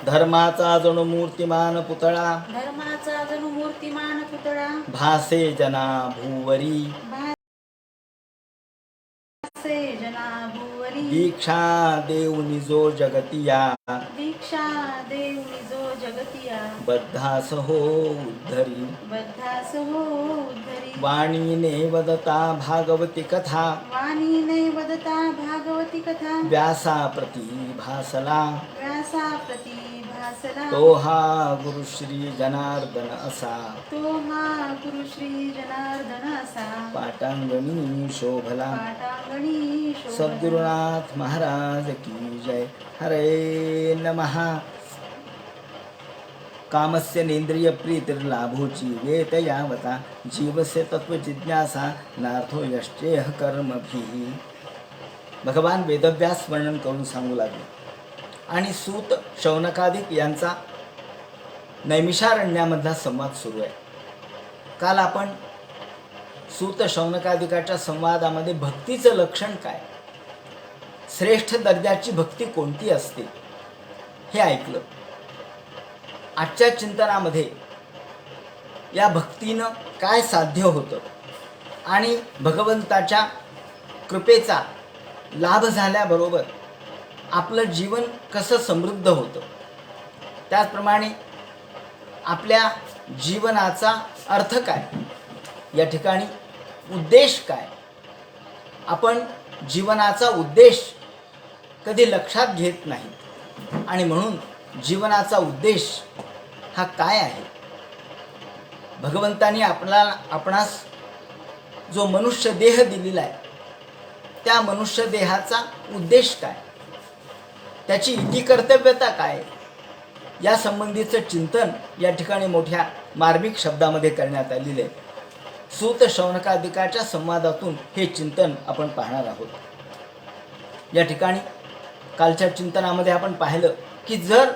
धर्माचा जणू मूर्तिमान पुतळा धर्माचा जणू मूर्तिमान पुतळा भासे जना भूवरी भासे जना भुवरी दीक्षा देऊनी जो जगतिया दीक्षा देऊनी जो जगतिया बद्धास हो उद्धरी बद्धास हो उद्धरी वाणीने वदता भागवती कथा वाणीने वदता भागवती कथा व्यासा प्रती भासला व्यासा प्रती भासला तो हा गुरु श्री जनार्दन असा तो हा गुरु श्री जनार्दन असा पाटांगणी शोभला पाटांगणी शोभला. सद्गुरुनाथ महाराज की जय. हरे नमः. कामस्य नेंद्रिय प्रीतिर्लाभोची वेत यावता जीवस्य तत्व जिज्ञासा नार्थो यश्चेह कर्मभिः. भगवान वेदव्यास वर्णन करून सांगू लागले आणि सूत शौनकादिक यांचा नैमिषारण्यामधला संवाद सुरू आहे. काल आपण सूत शौनकादिकाच्या संवादामध्ये भक्तीचं लक्षण काय, श्रेष्ठ दर्जाची भक्ती कोणती असते हे ऐकलं. आजच्या चिंतनामध्ये या भक्तीनं काय साध्य होतं आणि भगवंताच्या कृपेचा लाभ झाल्याबरोबर आपलं जीवन कसं समृद्ध होतं, त्याचप्रमाणे आपल्या जीवनाचा अर्थ काय, या ठिकाणी उद्देश काय, आपण जीवनाचा उद्देश कधी लक्षात घेत नाही आणि म्हणून जीवनाचा उद्देश हा काय आहे. भगवंतानी आपणास जो मनुष्य देह दिलेला आहे त्या मनुष्य देहाचा उद्देश काय, त्याची इति कर्तव्यता काय, या संबंधीचं चिंतन या ठिकाणी मोठ्या मार्मिक शब्दामध्ये करण्यात आलेले आहे. सूत शौनकादिकाच्या संवादातून हे चिंतन आपण पाहणार आहोत. या ठिकाणी कालच्या चिंतनामध्ये आपण पाहिलं की जर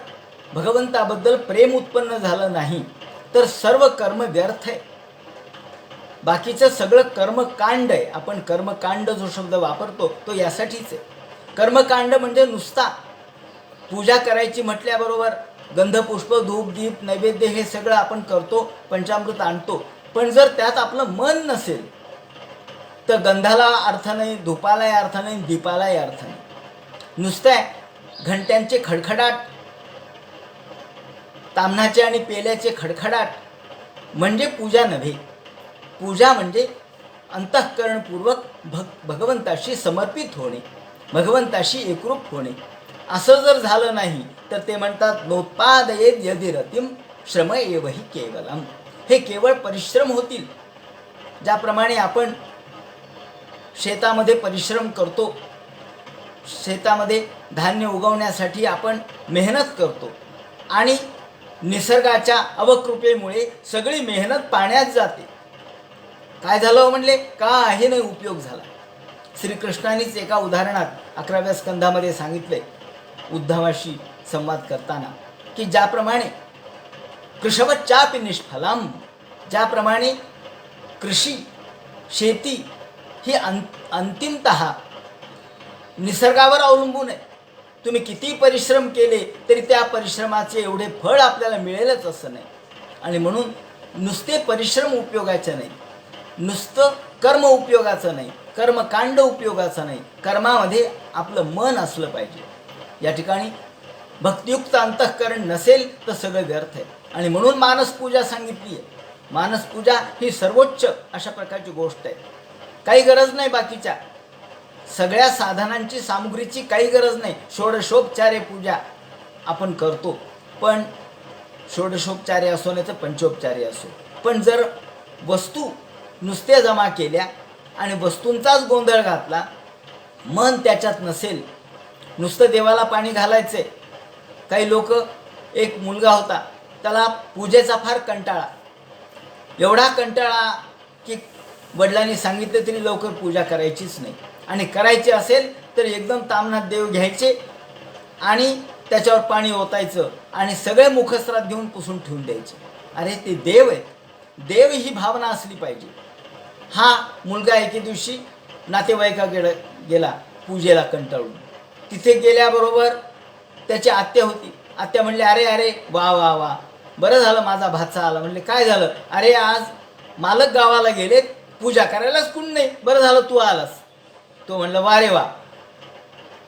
भगवंताबद्दल प्रेम उत्पन्न झालं नाही तर सर्व कर्म व्यर्थ आहे. बाकीचं सगळं कर्मकांड आहे. आपण कर्मकांड जो शब्द वापरतो तो यासाठीच आहे. कर्मकांड म्हणजे नुसता पूजा करायची म्हटल्याबरोबर गंध पुष्प धूप दीप नैवेद्य हे सगळं आपण करतो, पंचामृत आणतो, पण जर त्यात आपलं मन नसेल तर गंधाला अर्थ नाही, धूपालाही अर्थ नाही, दीपालाही अर्थ नाही. नुसत्या घंट्यांचे खडखडाट, ताम्हणाचे आणि पेल्याचे खडखडाट म्हणजे पूजा नव्हे. पूजा म्हणजे अंतःकरणपूर्वक भगवंताशी समर्पित होणे, भगवंताशी एकरूप होणे. असं जर झालं नाही तर ते म्हणतात नोत्पादयेत यदि रतिम श्रम एव हि केवलम. हे केवळ परिश्रम होतील. ज्याप्रमाणे आपण शेतामध्ये परिश्रम करतो, शेतामध्ये धान्य उगवण्यासाठी आपण मेहनत करतो आणि निसर्गाच्या अवकृपेमुळे सगळी मेहनत पाण्यात जाते. काय झालं म्हणले, काही नाही उपयोग झाला. श्रीकृष्णानेच एका उदाहरणात 11व्या स्कंधामध्ये सांगितले उद्धवाशी संवाद करताना की ज्याप्रमाणे कृषवच्चापि निष्फलम, ज्याप्रमाणे कृषी शेती ही अंतिमतः निसर्गावर अवलंबून आहे. तुम्ही किती परिश्रम केले तरी त्या परिश्रमाचे एवढे फळ आपल्याला मिळेलच असं नाही. आणि म्हणून नुसते परिश्रम उपयोगाचे नाही, नुसतं कर्म उपयोगाचं नाही, कर्मकांड उपयोगाचं नाही, कर्मामध्ये आपलं मन असलं पाहिजे. या ठिकाणी भक्तियुक्त अंतःकरण नसेल तर सगळं व्यर्थ आहे. आणि म्हणून मानसपूजा सांगितली आहे. मानसपूजा ही सर्वोच्च अशा प्रकारची गोष्ट आहे. काही गरज नाही बाकीच्या सगळ्या साधनांची, सामुग्रीची काही गरज नाही. षोडशोपचारे पूजा आपण करतो, पण षोडशोपचारे असो नाही तर पंचोपचारे असो, पण जर वस्तू नुसत्या जमा केल्या आणि वस्तूंचाच गोंधळ घातला, मन त्याच्यात नसेल, नुसतं देवाला पाणी घालायचे. काही लोक, एक मुलगा होता त्याला पूजेचा फार कंटाळा, एवढा कंटाळा की वडिलांनी सांगितलं तरी लवकर पूजा करायचीच नाही. आणि करायची असेल तर एकदम तामनात देव घ्यायचे आणि त्याच्यावर पाणी ओतायचं आणि सगळे मुखस्रात घेऊन पुसून ठेवून द्यायचे. अरे ते देव आहे, देव ही भावना असली पाहिजे. हा मुलगा एके दिवशी नातेवाईकाकडे गेला पूजेला कंटाळून. तिथे गेल्याबरोबर त्याची आत्या होती. आत्या म्हणले, अरे अरे वा वा वा, बरं झालं माझा भाचा आला. म्हणले, काय झालं? अरे आज मालक गावाला गेलेत, पूजा करायलाच कोण नाही, बरं झालं तू आलास. तो म्हणलं, वा रे वा.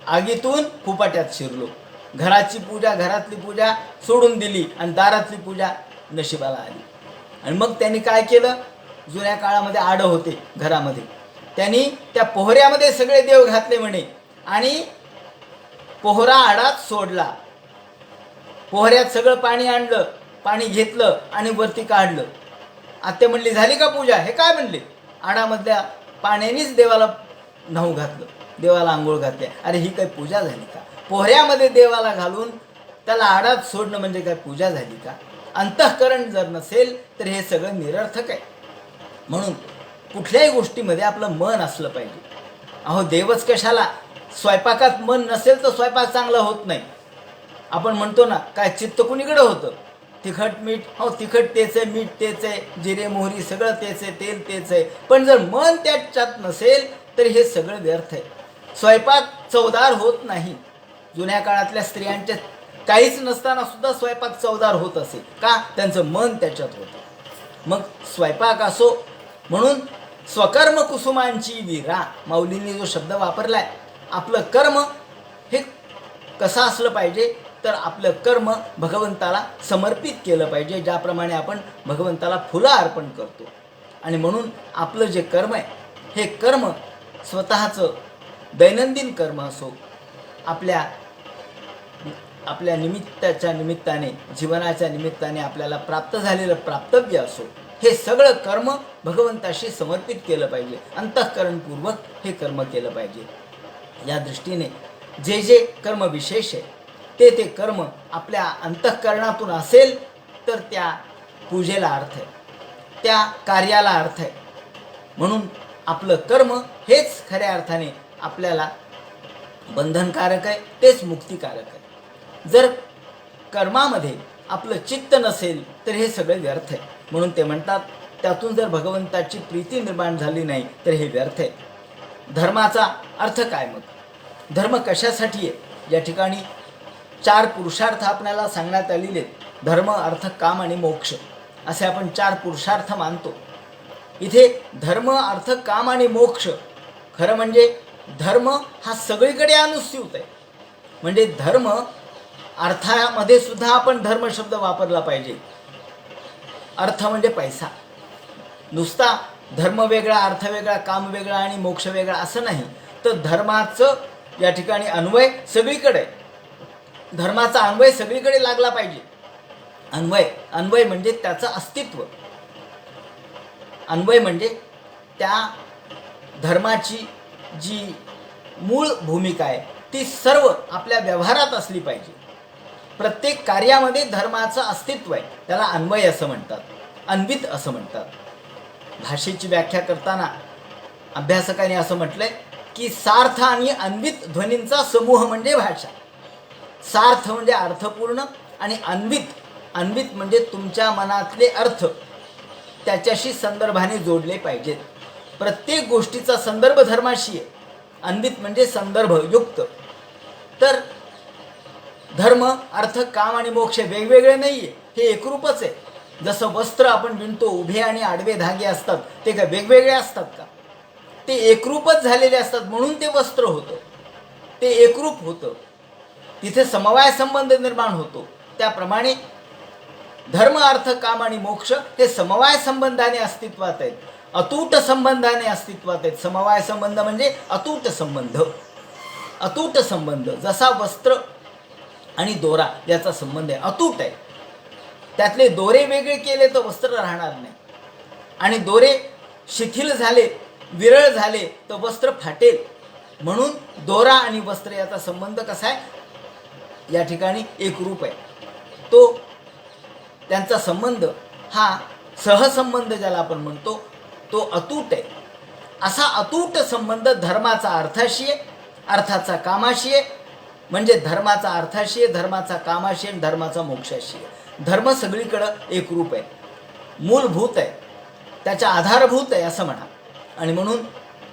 आगीतून फुपाट्यात शिरलो. घराची पूजा, घरातली पूजा सोडून दिली आणि दारातली पूजा नशिबाला आली. आणि मग त्यांनी काय केलं? जुन्या काळामध्ये आडं होते घरामध्ये, त्यांनी त्या पोहऱ्यामध्ये सगळे देव घातले म्हणे आणि पोहरा आडात सोडला. पोहऱ्यात सगळं पाणी आणलं, पाणी घेतलं आणि वरती काढलं. आत्या म्हणली, झाली का पूजा? हे काय म्हणले? आडामधल्या पाण्यानेच देवाला न्हाऊ घातलं, देवाला आंघोळ घातली. अरे ही काय पूजा झाली का? पोहऱ्यामध्ये देवाला घालून त्याला आडात सोडणं म्हणजे काय पूजा झाली का? अंतःकरण जर नसेल तर हे सगळं निरर्थक आहे. म्हणून कुठल्याही गोष्टीमध्ये आपलं मन असलं पाहिजे. अहो देवच कशाला, स्वयंपाकात मन नसेल तर स्वयंपाक चांगला होत नाही. आपण म्हणतो ना, काय चित्त कुणीकडे होतं? तिखट मीठ, हो तिखट तेच आहे, मीठ तेच आहे, जिरे मोहरी सगळं तेच आहे, तेल तेच आहे. पण जर मन त्याच्यात नसेल तर हे सगळं व्यर्थ आहे. स्वयंपाक चवदार होत नाही. जुन्या काळातल्या स्त्रियांच्या काहीच नसताना सुद्धा स्वयंपाक चवदार होत असे का? त्यांचं मन त्याच्यात होतं. मग स्वयंपाक असो. म्हणून स्वकर्म कुसुमांची विरा, माऊलींनी जो शब्द वापरलाय, आपलं कर्म हे कसं असलं पाहिजे? तर आपलं कर्म भगवंताला समर्पित केलं पाहिजे, ज्याप्रमाणे आपण भगवंताला फुलं अर्पण करतो. आणि म्हणून आपलं जे कर्म आहे, हे कर्म स्वतःचं दैनंदिन कर्म असो, आपल्या निमित्ताच्या निमित्ताने, जीवनाच्या निमित्ताने आपल्याला प्राप्त झालेलं प्राप्तव्य असो, हे सगळं कर्म भगवंताशी समर्पित केलं पाहिजे. अंतःकरणपूर्वक हे कर्म केलं पाहिजे. या दृष्टीने जे जे कर्म विशेष आहे ते कर्म आपल्या अंतःकरणातून असेल तर त्या पूजेला अर्थ आहे, त्या कार्याला अर्थ आहे. म्हणून आपलं कर्म हेच खऱ्या अर्थाने आपल्याला बंधनकारक आहे, तेच मुक्तिकारक आहे. जर कर्मामध्ये आपलं चित्त नसेल तर हे सगळे व्यर्थ आहे. म्हणून ते म्हणतात, त्यातून जर भगवंताची प्रीती निर्माण झाली नाही तर हे व्यर्थ आहे. धर्माचा अर्थ काय? मग धर्म कशासाठी आहे? या ठिकाणी 4 पुरुषार्थ आपल्याला सांगण्यात आलेले आहेत. धर्म, अर्थ, काम आणि मोक्ष असे आपण 4 पुरुषार्थ मानतो. इथे धर्म, अर्थ, काम आणि मोक्ष, खरं म्हणजे धर्म हा सगळीकडे अनुस्यूत आहे. म्हणजे धर्म अर्थामध्ये सुद्धा आपण धर्म शब्द वापरला पाहिजे. अर्थ म्हणजे पैसा. नुसता धर्म वेगळा, अर्थ वेगळा, काम वेगळा आणि मोक्ष वेगळा असं नाही. तर धर्माचं या ठिकाणी अन्वय सगळीकडे, धर्माचा अन्वय सगळीकडे लागला पाहिजे. अन्वय म्हणजे त्याचं अस्तित्व. अन्वय म्हणजे त्या धर्माची जी मूळ भूमिका आहे ती सर्व आपल्या व्यवहारात असली पाहिजे. प्रत्येक कार्यामध्ये धर्माचं अस्तित्व आहे, त्याला अन्वय असं म्हणतात, अन्वित असं म्हणतात. भाषेची व्याख्या करताना अभ्यासकांनी असं म्हटलंय की सार्थ आणि अन्वित ध्वनींचा समूह म्हणजे भाषा. सार्थ म्हणजे अर्थपूर्ण आणि अन्वित म्हणजे तुमच्या मनातले अर्थ त्याच्याशी संदर्भाने जोडले पाहिजेत. प्रत्येक गोष्टीचा संदर्भ धर्माशी आहे. अन्वित म्हणजे संदर्भयुक्त. तर धर्म, अर्थ, काम आणि मोक्ष वेगवेगळे नाही आहे, हे एकरूपच आहे. जसं वस्त्र आपण विणतो, उभे आणि आडवे धागे असतात, ते काय वेगवेगळे असतात का? ते एकरूपच झालेले असतात, म्हणून ते वस्त्र होतं, ते एकरूप होतं. तिथे समवाय संबंध निर्माण होतो. त्याप्रमाणे धर्म, अर्थ, काम आणि मोक्ष हे समवाय संबंधाने अस्तित्वात आहेत, अतूट संबंधाने अस्तित्वात आहेत. समवाय संबंध म्हणजे अतूट संबंध. अतूट संबंध जसा वस्त्र आणि दोरा याचा संबंध आहे, अतूट आहे. त्यातले दोरे वेगळे केले तर वस्त्र राहणार नाही, आणि दोरे शिथिल झाले, विरळ झाले तर वस्त्र फाटेल. म्हणून दोरा आणि वस्त्र याचा संबंध कसा आहे? या ठिकाणी एकरूप आहे. तो त्यांचा संबंध हा सहसंबंध ज्याला आपण म्हणतो तो अतूट आहे. असा अतूट संबंध धर्माचा अर्थाशी आहे, अर्थाचा कामाशी आहे. म्हणजे धर्माचा अर्थाशी आहे, धर्माचा कामाशी आहे, धर्माचा मोक्षाशी आहे. धर्म सगळीकडं एकरूप आहे, मूलभूत आहे, त्याच्या आधारभूत आहे असं म्हणा. आणि म्हणून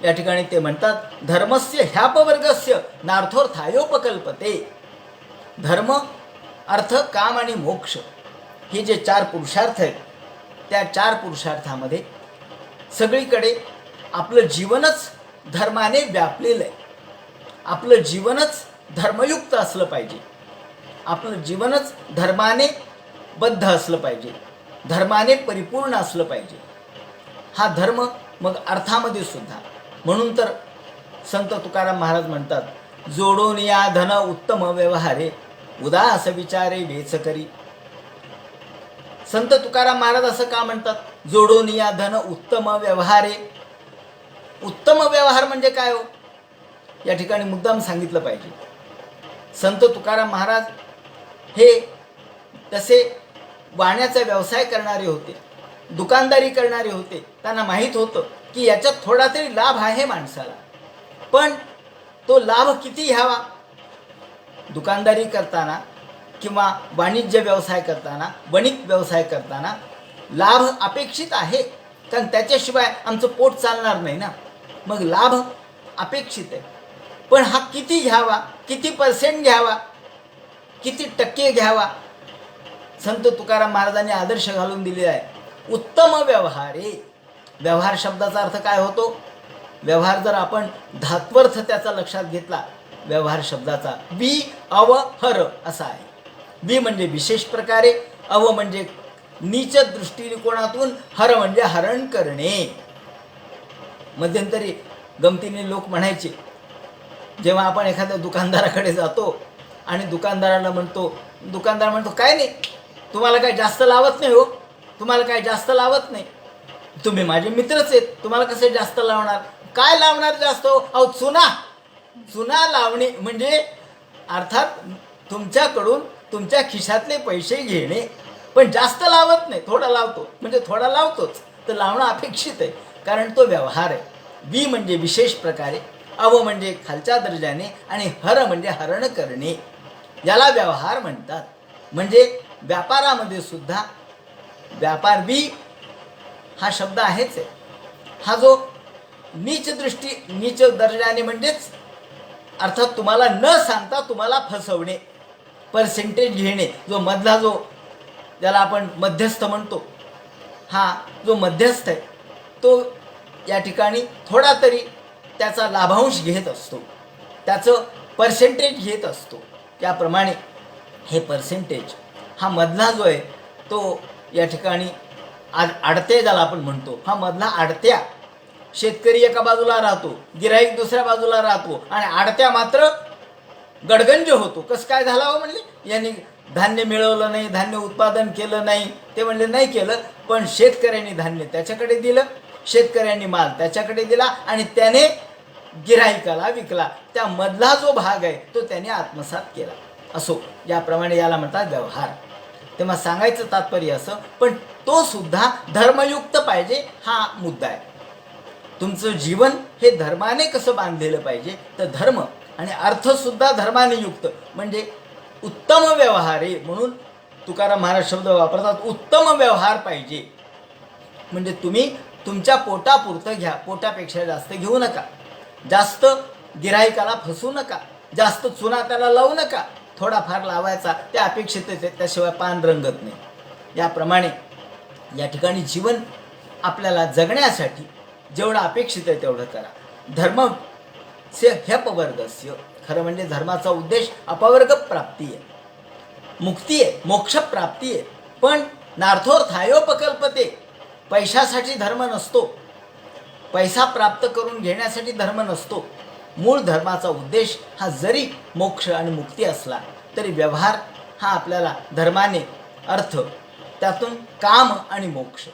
या ठिकाणी ते म्हणतात, धर्मस्य ह्यापवर्गस्य नार्थोर्थायोपकल्पते. धर्म अर्थ, काम आणि मोक्ष हे जे 4 पुरुषार्थ आहेत, त्या 4 पुरुषार्थामध्ये सगळीकडे आपलं जीवनच धर्माने व्यापलेलं आहे. आपलं जीवनच धर्मयुक्त असलं पाहिजे. आपलं जीवनच धर्माने बद्ध असलं पाहिजे, धर्माने परिपूर्ण असलं पाहिजे. हा धर्म मग अर्थामध्ये सुद्धा. म्हणून तर संत तुकाराम महाराज म्हणतात, जोडून या धन उत्तम व्यवहारे, उदास विचारे वेच करी. संत तुकाराम महाराज असं का म्हणतात? जोडून या धन उत्तम व्यवहारे. उत्तम व्यवहार म्हणजे काय हो? या ठिकाणी मुद्दाम सांगितलं पाहिजे. संत तुकाराम महाराज हे तसे वाण्याचा व्यवसाय करणारे होते, दुकानदारी करणारे होते. त्यांना माहीत होतं की याच्यात थोडा तरी लाभ आहे माणसाला, पण तो लाभ किती घ्यावा? दुकानदारी करताना किंवा वाणिज्य व्यवसाय करताना, वणिक व्यवसाय करताना लाभ अपेक्षित आहे, कारण त्याच्याशिवाय आमचं पोट चालणार नाही ना. मग लाभ अपेक्षित आहे, पण हा किती घ्यावा, किती % घ्यावा, किती टक्के घ्यावा? संत तुकाराम महाराजांनी आदर्श घालून दिले आहे. उत्तम व्यवहारे. व्यवहार शब्दाचा अर्थ काय होतो? व्यवहार जर आपण धात्वर्थ त्याचा लक्षात घेतला, व्यवहार शब्दाचा वि अव हर असा आहे. वि म्हणजे विशेष प्रकारे, अव म्हणजे नीच दृष्टिकोनातून, हर म्हणजे हरण करणे. मध्यंतरी गमतीने लोक म्हणायचे, जेव्हा आपण एखाद्या दुकानदाराकडे जातो आणि दुकानदार म्हणतो काय नाही, तुम्हाला काय जास्त लावत नाही हो, तुम्हाला काय जास्त लावत नाही, तुम्ही माझे मित्रच आहेत, तुम्हाला कसे जास्त लावणार? काय लावणार जास्त हो? अहो चुना लावणे म्हणजे अर्थात तुमच्याकडून तुमच्या खिशातले पैसे घेणे, पण जास्त लावत नाही, थोडा लावतो. म्हणजे थोडा लावतोच, तर लावणं अपेक्षित आहे, कारण तो व्यवहार आहे. वि म्हणजे विशेष प्रकारे, अव म्हणजे खालच्या दर्जाने, आणि हर म्हणजे हरण करणे. याला व्यवहार म्हणतात. म्हणजे व्यापारामध्ये सुद्धा व्यापार वि हा शब्द आहेच आहे. हा जो नीच दर्जाने म्हणजेच अर्थात तुम्हाला न सांगता तुम्हाला फसवणे, पर्सेंटेज घेणे, जो मधला जो ज्याला आपण मध्यस्थ म्हणतो, हा जो मध्यस्थ आहे तो या ठिकाणी थोडा तरी त्याचा लाभांश घेत असतो, त्याचं पर्सेंटेज घेत असतो. त्याप्रमाणे हे पर्सेंटेज हा मधला जो आहे तो या ठिकाणी आडते ज्याला आपण म्हणतो, हा मधला आडत्या. शेतकरी एका बाजूला राहतो, गिराईक दुसऱ्या बाजूला राहतो, आणि आडत्या मात्र गडगंज होतो. कसं काय झाला हो? म्हणले यांनी धान्य मिळवलं नाही, धान्य उत्पादन केलं नाही. ते म्हणले नाही केलं, पण शेतकऱ्यांनी धान्य त्याच्याकडे दिलं, शेतकऱ्यांनी माल त्याच्याकडे दिला, आणि त्याने गिराईकाला विकला. त्या मधला जो भाग आहे तो त्याने आत्मसात केला. असो, याप्रमाणे याला म्हणतात व्यवहार. तेव्हा सांगायचं तात्पर्य असं, पण तो सुद्धा धर्मयुक्त पाहिजे, हा मुद्दा आहे. तुमचं जीवन हे धर्माने कसं बांधलेलं पाहिजे, तर धर्म आणि अर्थसुद्धा धर्माने युक्त, म्हणजे उत्तम व्यवहारे. म्हणून तुकाराम महाराज शब्द वापरतात, उत्तम व्यवहार पाहिजे. म्हणजे तुम्ही तुमच्या पोटापुरतं घ्या, पोटापेक्षा जास्त घेऊ नका, जास्त गिराईकाला फसवू नका, जास्त चुना त्याला लावू नका. थोडाफार लावायचा, त्या अपेक्षित आहे, त्याशिवाय पान रंगत नाही. याप्रमाणे या ठिकाणी जीवन आपल्याला जगण्यासाठी जेवढं अपेक्षित आहे तेवढं करा. धर्म से ह्यपवर्गस्य. खरं म्हणजे धर्माचा उद्देश अपवर्ग प्राप्ती आहे, मुक्ती आहे, मोक्ष प्राप्ती आहे. पण नार्थोर्थायोपकल्पते. पैशासाठी धर्म नसतो, पैसा प्राप्त करून घेण्यासाठी धर्म नसतो. मूळ धर्माचा उद्देश हा जरी मोक्ष आणि मुक्ती असला तरी व्यवहार हा आपल्याला धर्माने अर्थ, त्यातून काम आणि मोक्ष.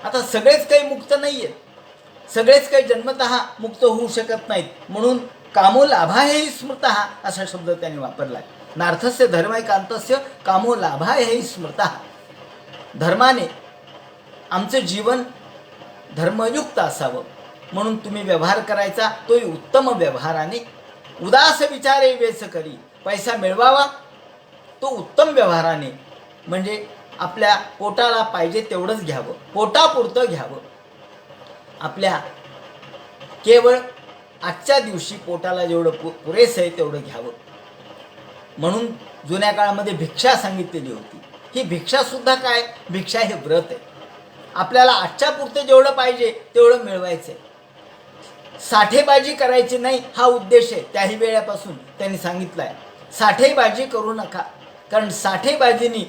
आता सगळेच काही मुक्त नाही आहेत, सगळेच काही जन्मतः मुक्त होऊ शकत नाहीत. म्हणून कामो लाभायहि स्मृतः असा शब्द त्यांनी वापरला आहे. नार्थस्य धर्मैकान्तस्य कामो लाभायहि स्मृतः. धर्माने आमचं जीवन धर्मयुक्त असावं म्हणून तुम्ही व्यवहार करायचा, तोही उत्तम व्यवहाराने. उदास विचारे वेच करी. पैसा मिळवावा तो उत्तम व्यवहाराने, म्हणजे आपल्या पोटाला पाहिजे तेवढंच घ्यावं, पोटापुरतं घ्यावं. आपल्या केवळ आजच्या दिवशी पोटाला जेवढं पुरेसं आहे तेवढं घ्यावं. म्हणून जुन्या काळामध्ये भिक्षा सांगितलेली होती. ही भिक्षासुद्धा काय, भिक्षा हे व्रत आहे. आपल्याला आजच्या पुरतं जेवढं पाहिजे तेवढं मिळवायचं आहे. साठेबाजी करायची नाही हा उद्देश आहे. त्याही वेळापासून त्यांनी सांगितलं आहे साठेबाजी करू नका, कारण साठेबाजीनी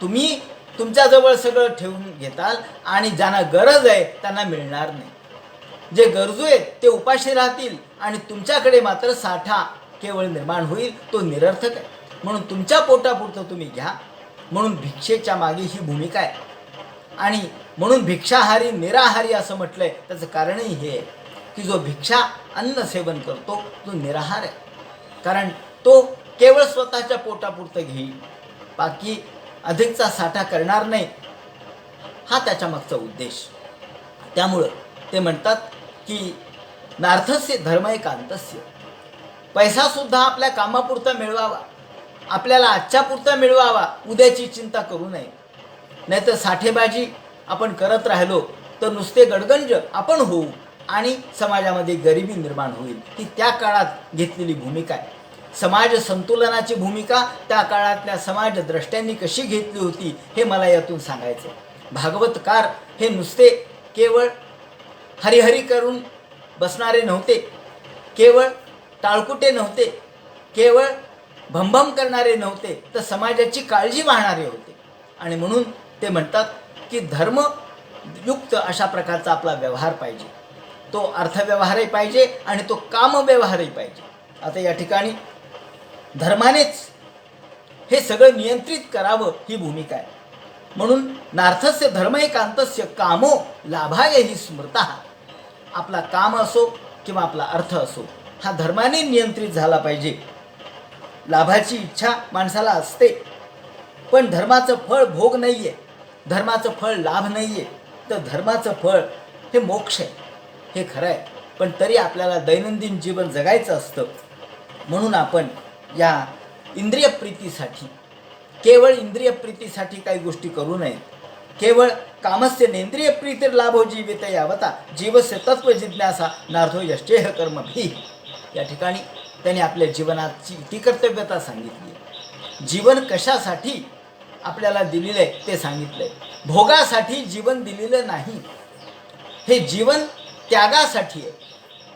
तुम्ही तुमच्याजवळ सगळं ठेवून घेताल आणि ज्यांना गरज आहे त्यांना मिळणार नाही. जे गरजू आहेत ते उपाशी राहतील आणि तुमच्याकडे मात्र साठा केवळ निर्माण होईल, तो निरर्थक आहे. म्हणून तुमच्या पोटापुरतं तुम्ही घ्या. म्हणून भिक्षेच्या मागे ही भूमिका आहे. आणि म्हणून भिक्षाहारी निराहारी असं म्हटलंय. त्याचं कारणही हे आहे की जो भिक्षा अन्न सेवन करतो तो निराहार आहे, कारण तो केवळ स्वतःच्या पोटापुरतं घेईल, बाकी अधिकचा साठा करणार नाही. हा त्याच्या मागचा उद्देश. त्यामुळं ते म्हणतात की नार्थस्य धर्म एकांतस्य. पैसासुद्धा आपल्या कामापुरता मिळवावा, आपल्याला आजच्या पुरता मिळवावा, उद्याची चिंता करू नये. नाहीतर साठेबाजी आपण करत राहिलो तर नुसते गडगंज आपण होऊ आणि समाजामध्ये गरिबी निर्माण होईल. ही त्या काळात घेतलेली भूमिका आहे. समाज संतुलनाची भूमिका त्या काळातल्या समाजद्रष्ट्यांनी कशी घेतली होती हे मला यातून सांगायचं आहे. भागवतकार हे नुसते केवळ हरिहरी करून बसणारे नव्हते, केवळ टाळकुटे नव्हते, केवळ भंभम करणारे नव्हते, तर समाजाची काळजी वाहणारे होते. आणि म्हणून ते म्हणतात की धर्मयुक्त अशा प्रकारचा आपला व्यवहार पाहिजे. तो अर्थव्यवहारही पाहिजे आणि तो कामव्यवहारही पाहिजे. आता या ठिकाणी धर्मानेच हे सगळं नियंत्रित करावं ही भूमिका आहे. म्हणून नार्थस्य धर्म एकांतस्य कामो लाभाय ही स्मृतः. आपला काम असो किंवा आपला अर्थ असो हा धर्माने नियंत्रित झाला पाहिजे. लाभाची इच्छा माणसाला असते, पण धर्माचं फळ भोग नाही आहे, धर्माचं फळ लाभ नाही आहे, तर धर्माचं फळ हे मोक्ष आहे, हे खरं आहे. पण तरी आपल्याला दैनंदिन जीवन जगायचं असतं. म्हणून आपण या इंद्रिय प्रीतीसाठी, केवळ इंद्रिय प्रीतीसाठी काही गोष्टी करू नयेत. केवळ कामस्य नेंद्रिय प्रीतिर लाभो जीवित यावता जीवस्य तत्व जिज्ञासा नार्थो यश्चेह कर्म भी. या ठिकाणी त्यांनी आपल्या जीवनाची ती कर्तव्यता सांगितली. जीवन कशासाठी आपल्याला दिलेलं आहे ते सांगितलं आहे. भोगासाठी जीवन दिलेलं नाही. हे जीवन त्यागासाठी आहे.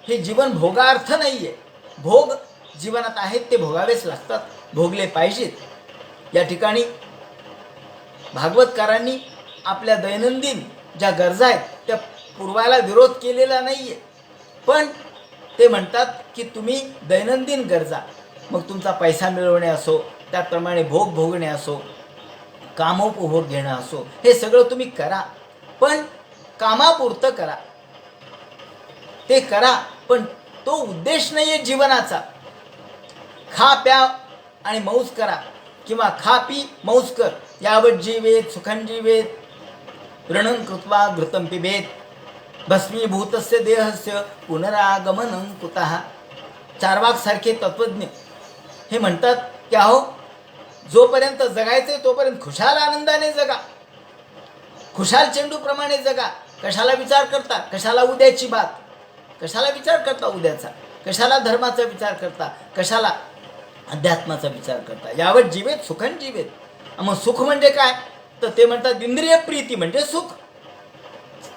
हे जीवन भोगार्थ नाही आहे. भोग जीवनात आहेत ते भोगावेच लागतात, भोगले पाहिजेत. या ठिकाणी भागवतकारांनी आपल्या दैनंदिन ज्या गरजा आहेत त्या पुरवायला विरोध केलेला नाही आहे, पण ते म्हणतात की तुम्ही दैनंदिन गरजा, मग तुमचा पैसा मिळवणे असो, त्याप्रमाणे भोग भोगणे असो, कामोपभोग घेणं असो, हे सगळं तुम्ही करा, पण कामापुरतं करा. ते करा, पण तो उद्देश नाही आहे जीवनाचा. खा प्या आणि मौज करा किंवा खा पी मौज कर. यावत जीवेत सुखं जीवेत ऋणं कृत्वा घृतं पिबेत भस्मीभूतस्य देहस्य पुनरागमनं कुतः. चार्वाकसारखे तत्त्वज्ञ हे म्हणतात की अहो, जोपर्यंत जगायचे तोपर्यंत खुशाल आनंदाने जगा, खुशाल चेंडूप्रमाणे जगा. कशाला विचार करता, कशाला उद्याची बात, कशाला विचार करता उद्याचा, कशाला धर्माचा विचार करता, कशाला अध्यात्माचा विचार करता. यावत जीवेत सुखं जीवेत. मग सुख म्हणजे काय, तर ते म्हणतात इंद्रिय प्रीती म्हणजे सुख.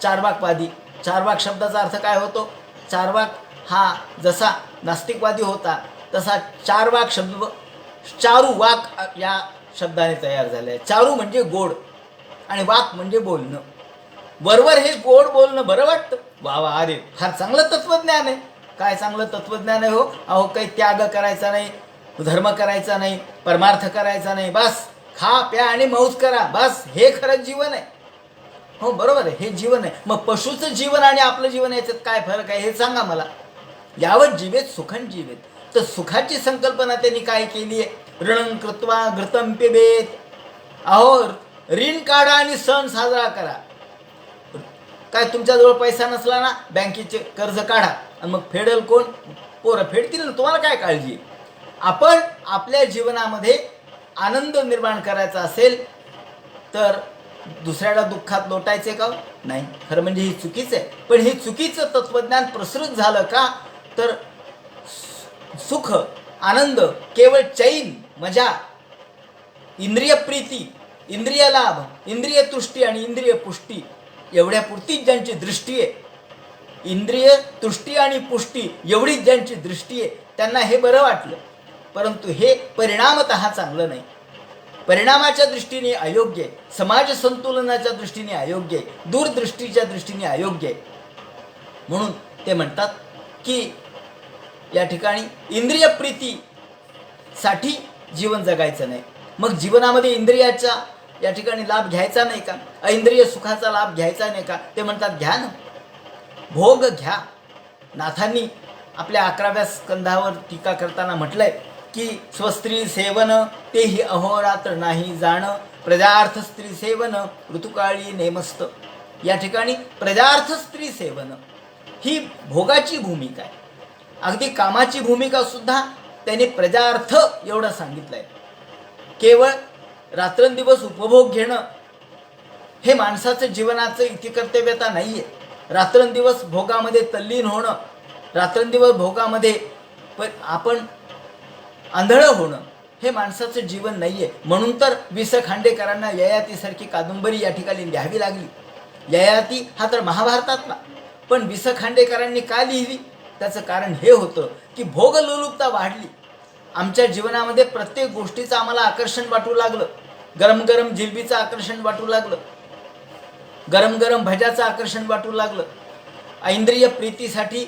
चार्वाकवादी, चार्वाक शब्दाचा अर्थ काय होतो, चार्वाक हा जसा नास्तिकवादी होता तसा चार्वाक शब्द चारू वाक या शब्दाने तयार झाला आहे. चारू म्हणजे गोड आणि वाक म्हणजे बोलणं. वरवर हे गोड बोलणं बरं वाटतं, वा वा, अरे फार चांगलं तत्त्वज्ञान आहे. काय चांगलं तत्त्वज्ञान आहे हो. अहो, काही त्याग करायचा नाही, धर्म करायचा नाही, परमार्थ करायचा नाही, बस खा प्या आणि मौज करा, बस हे खरंच जीवन आहे. हो बरोबर आहे, हे जीवन आहे. मग पशुचं जीवन आणि आपलं जीवन याच्यात काय फरक आहे हे सांगा मला. यावत जीवेत सुखं जीवेत. तर सुखाची संकल्पना त्यांनी काय केली आहे, ऋणं कृत्वा घृतं पिबेत. अहो, ऋण काढा आणि सण साजरा करा. काय तुमच्याजवळ पैसा नसला ना, बँकेचे कर्ज काढा आणि मग फेडेल कोण, पोरं फेडतील ना, तुम्हाला काय काळजी. आपण आपल्या जीवनामध्ये आनंद निर्माण करायचा असेल तर दुसऱ्याला दुःखात लोटायचे का, नाही. खरं म्हणजे ही चुकीचं आहे. पण हे चुकीचं तत्त्वज्ञान प्रसृत झालं का, तर सुख आनंद, केवळ चैन, मजा, इंद्रिय प्रीती, इंद्रिय लाभ, इंद्रिय तुष्टी आणि इंद्रिय पुष्टी एवढ्यापुरतीच ज्यांची दृष्टी आहे, इंद्रिय तुष्टी आणि पुष्टी एवढीच ज्यांची दृष्टी आहे, त्यांना हे बरं वाटलं. परंतु हे परिणामतः चांगलं नाही. परिणामाच्या दृष्टीने अयोग्य आहे, समाज संतुलनाच्या दृष्टीने अयोग्य आहे, दूरदृष्टीच्या दृष्टीने अयोग्य आहे. म्हणून ते म्हणतात की या ठिकाणी इंद्रिय प्रीतीसाठी जीवन जगायचं नाही. मग जीवनामध्ये इंद्रियाचा या ठिकाणी लाभ घ्यायचा नाही का, ऐंद्रिय सुखाचा लाभ घ्यायचा नाही का? ते म्हणतात घ्या ना, भोग घ्या. नाथांनी आपल्या 11व्या स्कंधावर टीका करताना म्हटलंय की स्वस्त्री सेवन तेही अहोरात्र नाही जाण, प्रजार्थ स्त्री सेवन ऋतुकाळी नेमस्त. या ठिकाणी प्रजार्थ स्त्री सेवन ही भोगाची भूमिका आहे. अगदी कामाची भूमिका सुद्धा त्याने प्रजार्थ एवढं सांगितलंय. केवळ रात्रंदिवस उपभोग घेणं हे माणसाचं जीवनाचं इतिकर्तव्यता नाही आहे. रात्रंदिवस भोगामध्ये तल्लीन होणं, रात्रंदिवस भोगामध्ये आपण आंधळं होणं हे माणसाचं जीवन नाही आहे. म्हणून तर वि स खांडेकरांना ययातीसारखी कादंबरी या ठिकाणी लिहावी लागली. ययाती हा तर महाभारतातला, पण वि स खांडेकरांनी का लिहिली? त्याचं कारण हे होतं की भोगलोलुपता वाढली. आमच्या जीवनामध्ये प्रत्येक गोष्टीचं आम्हाला आकर्षण वाटू लागलं. गरम गरम जिलबीचं आकर्षण वाटू लागलं, गरम गरम भज्याचं आकर्षण वाटू लागलं. ऐंद्रिय प्रीतीसाठी,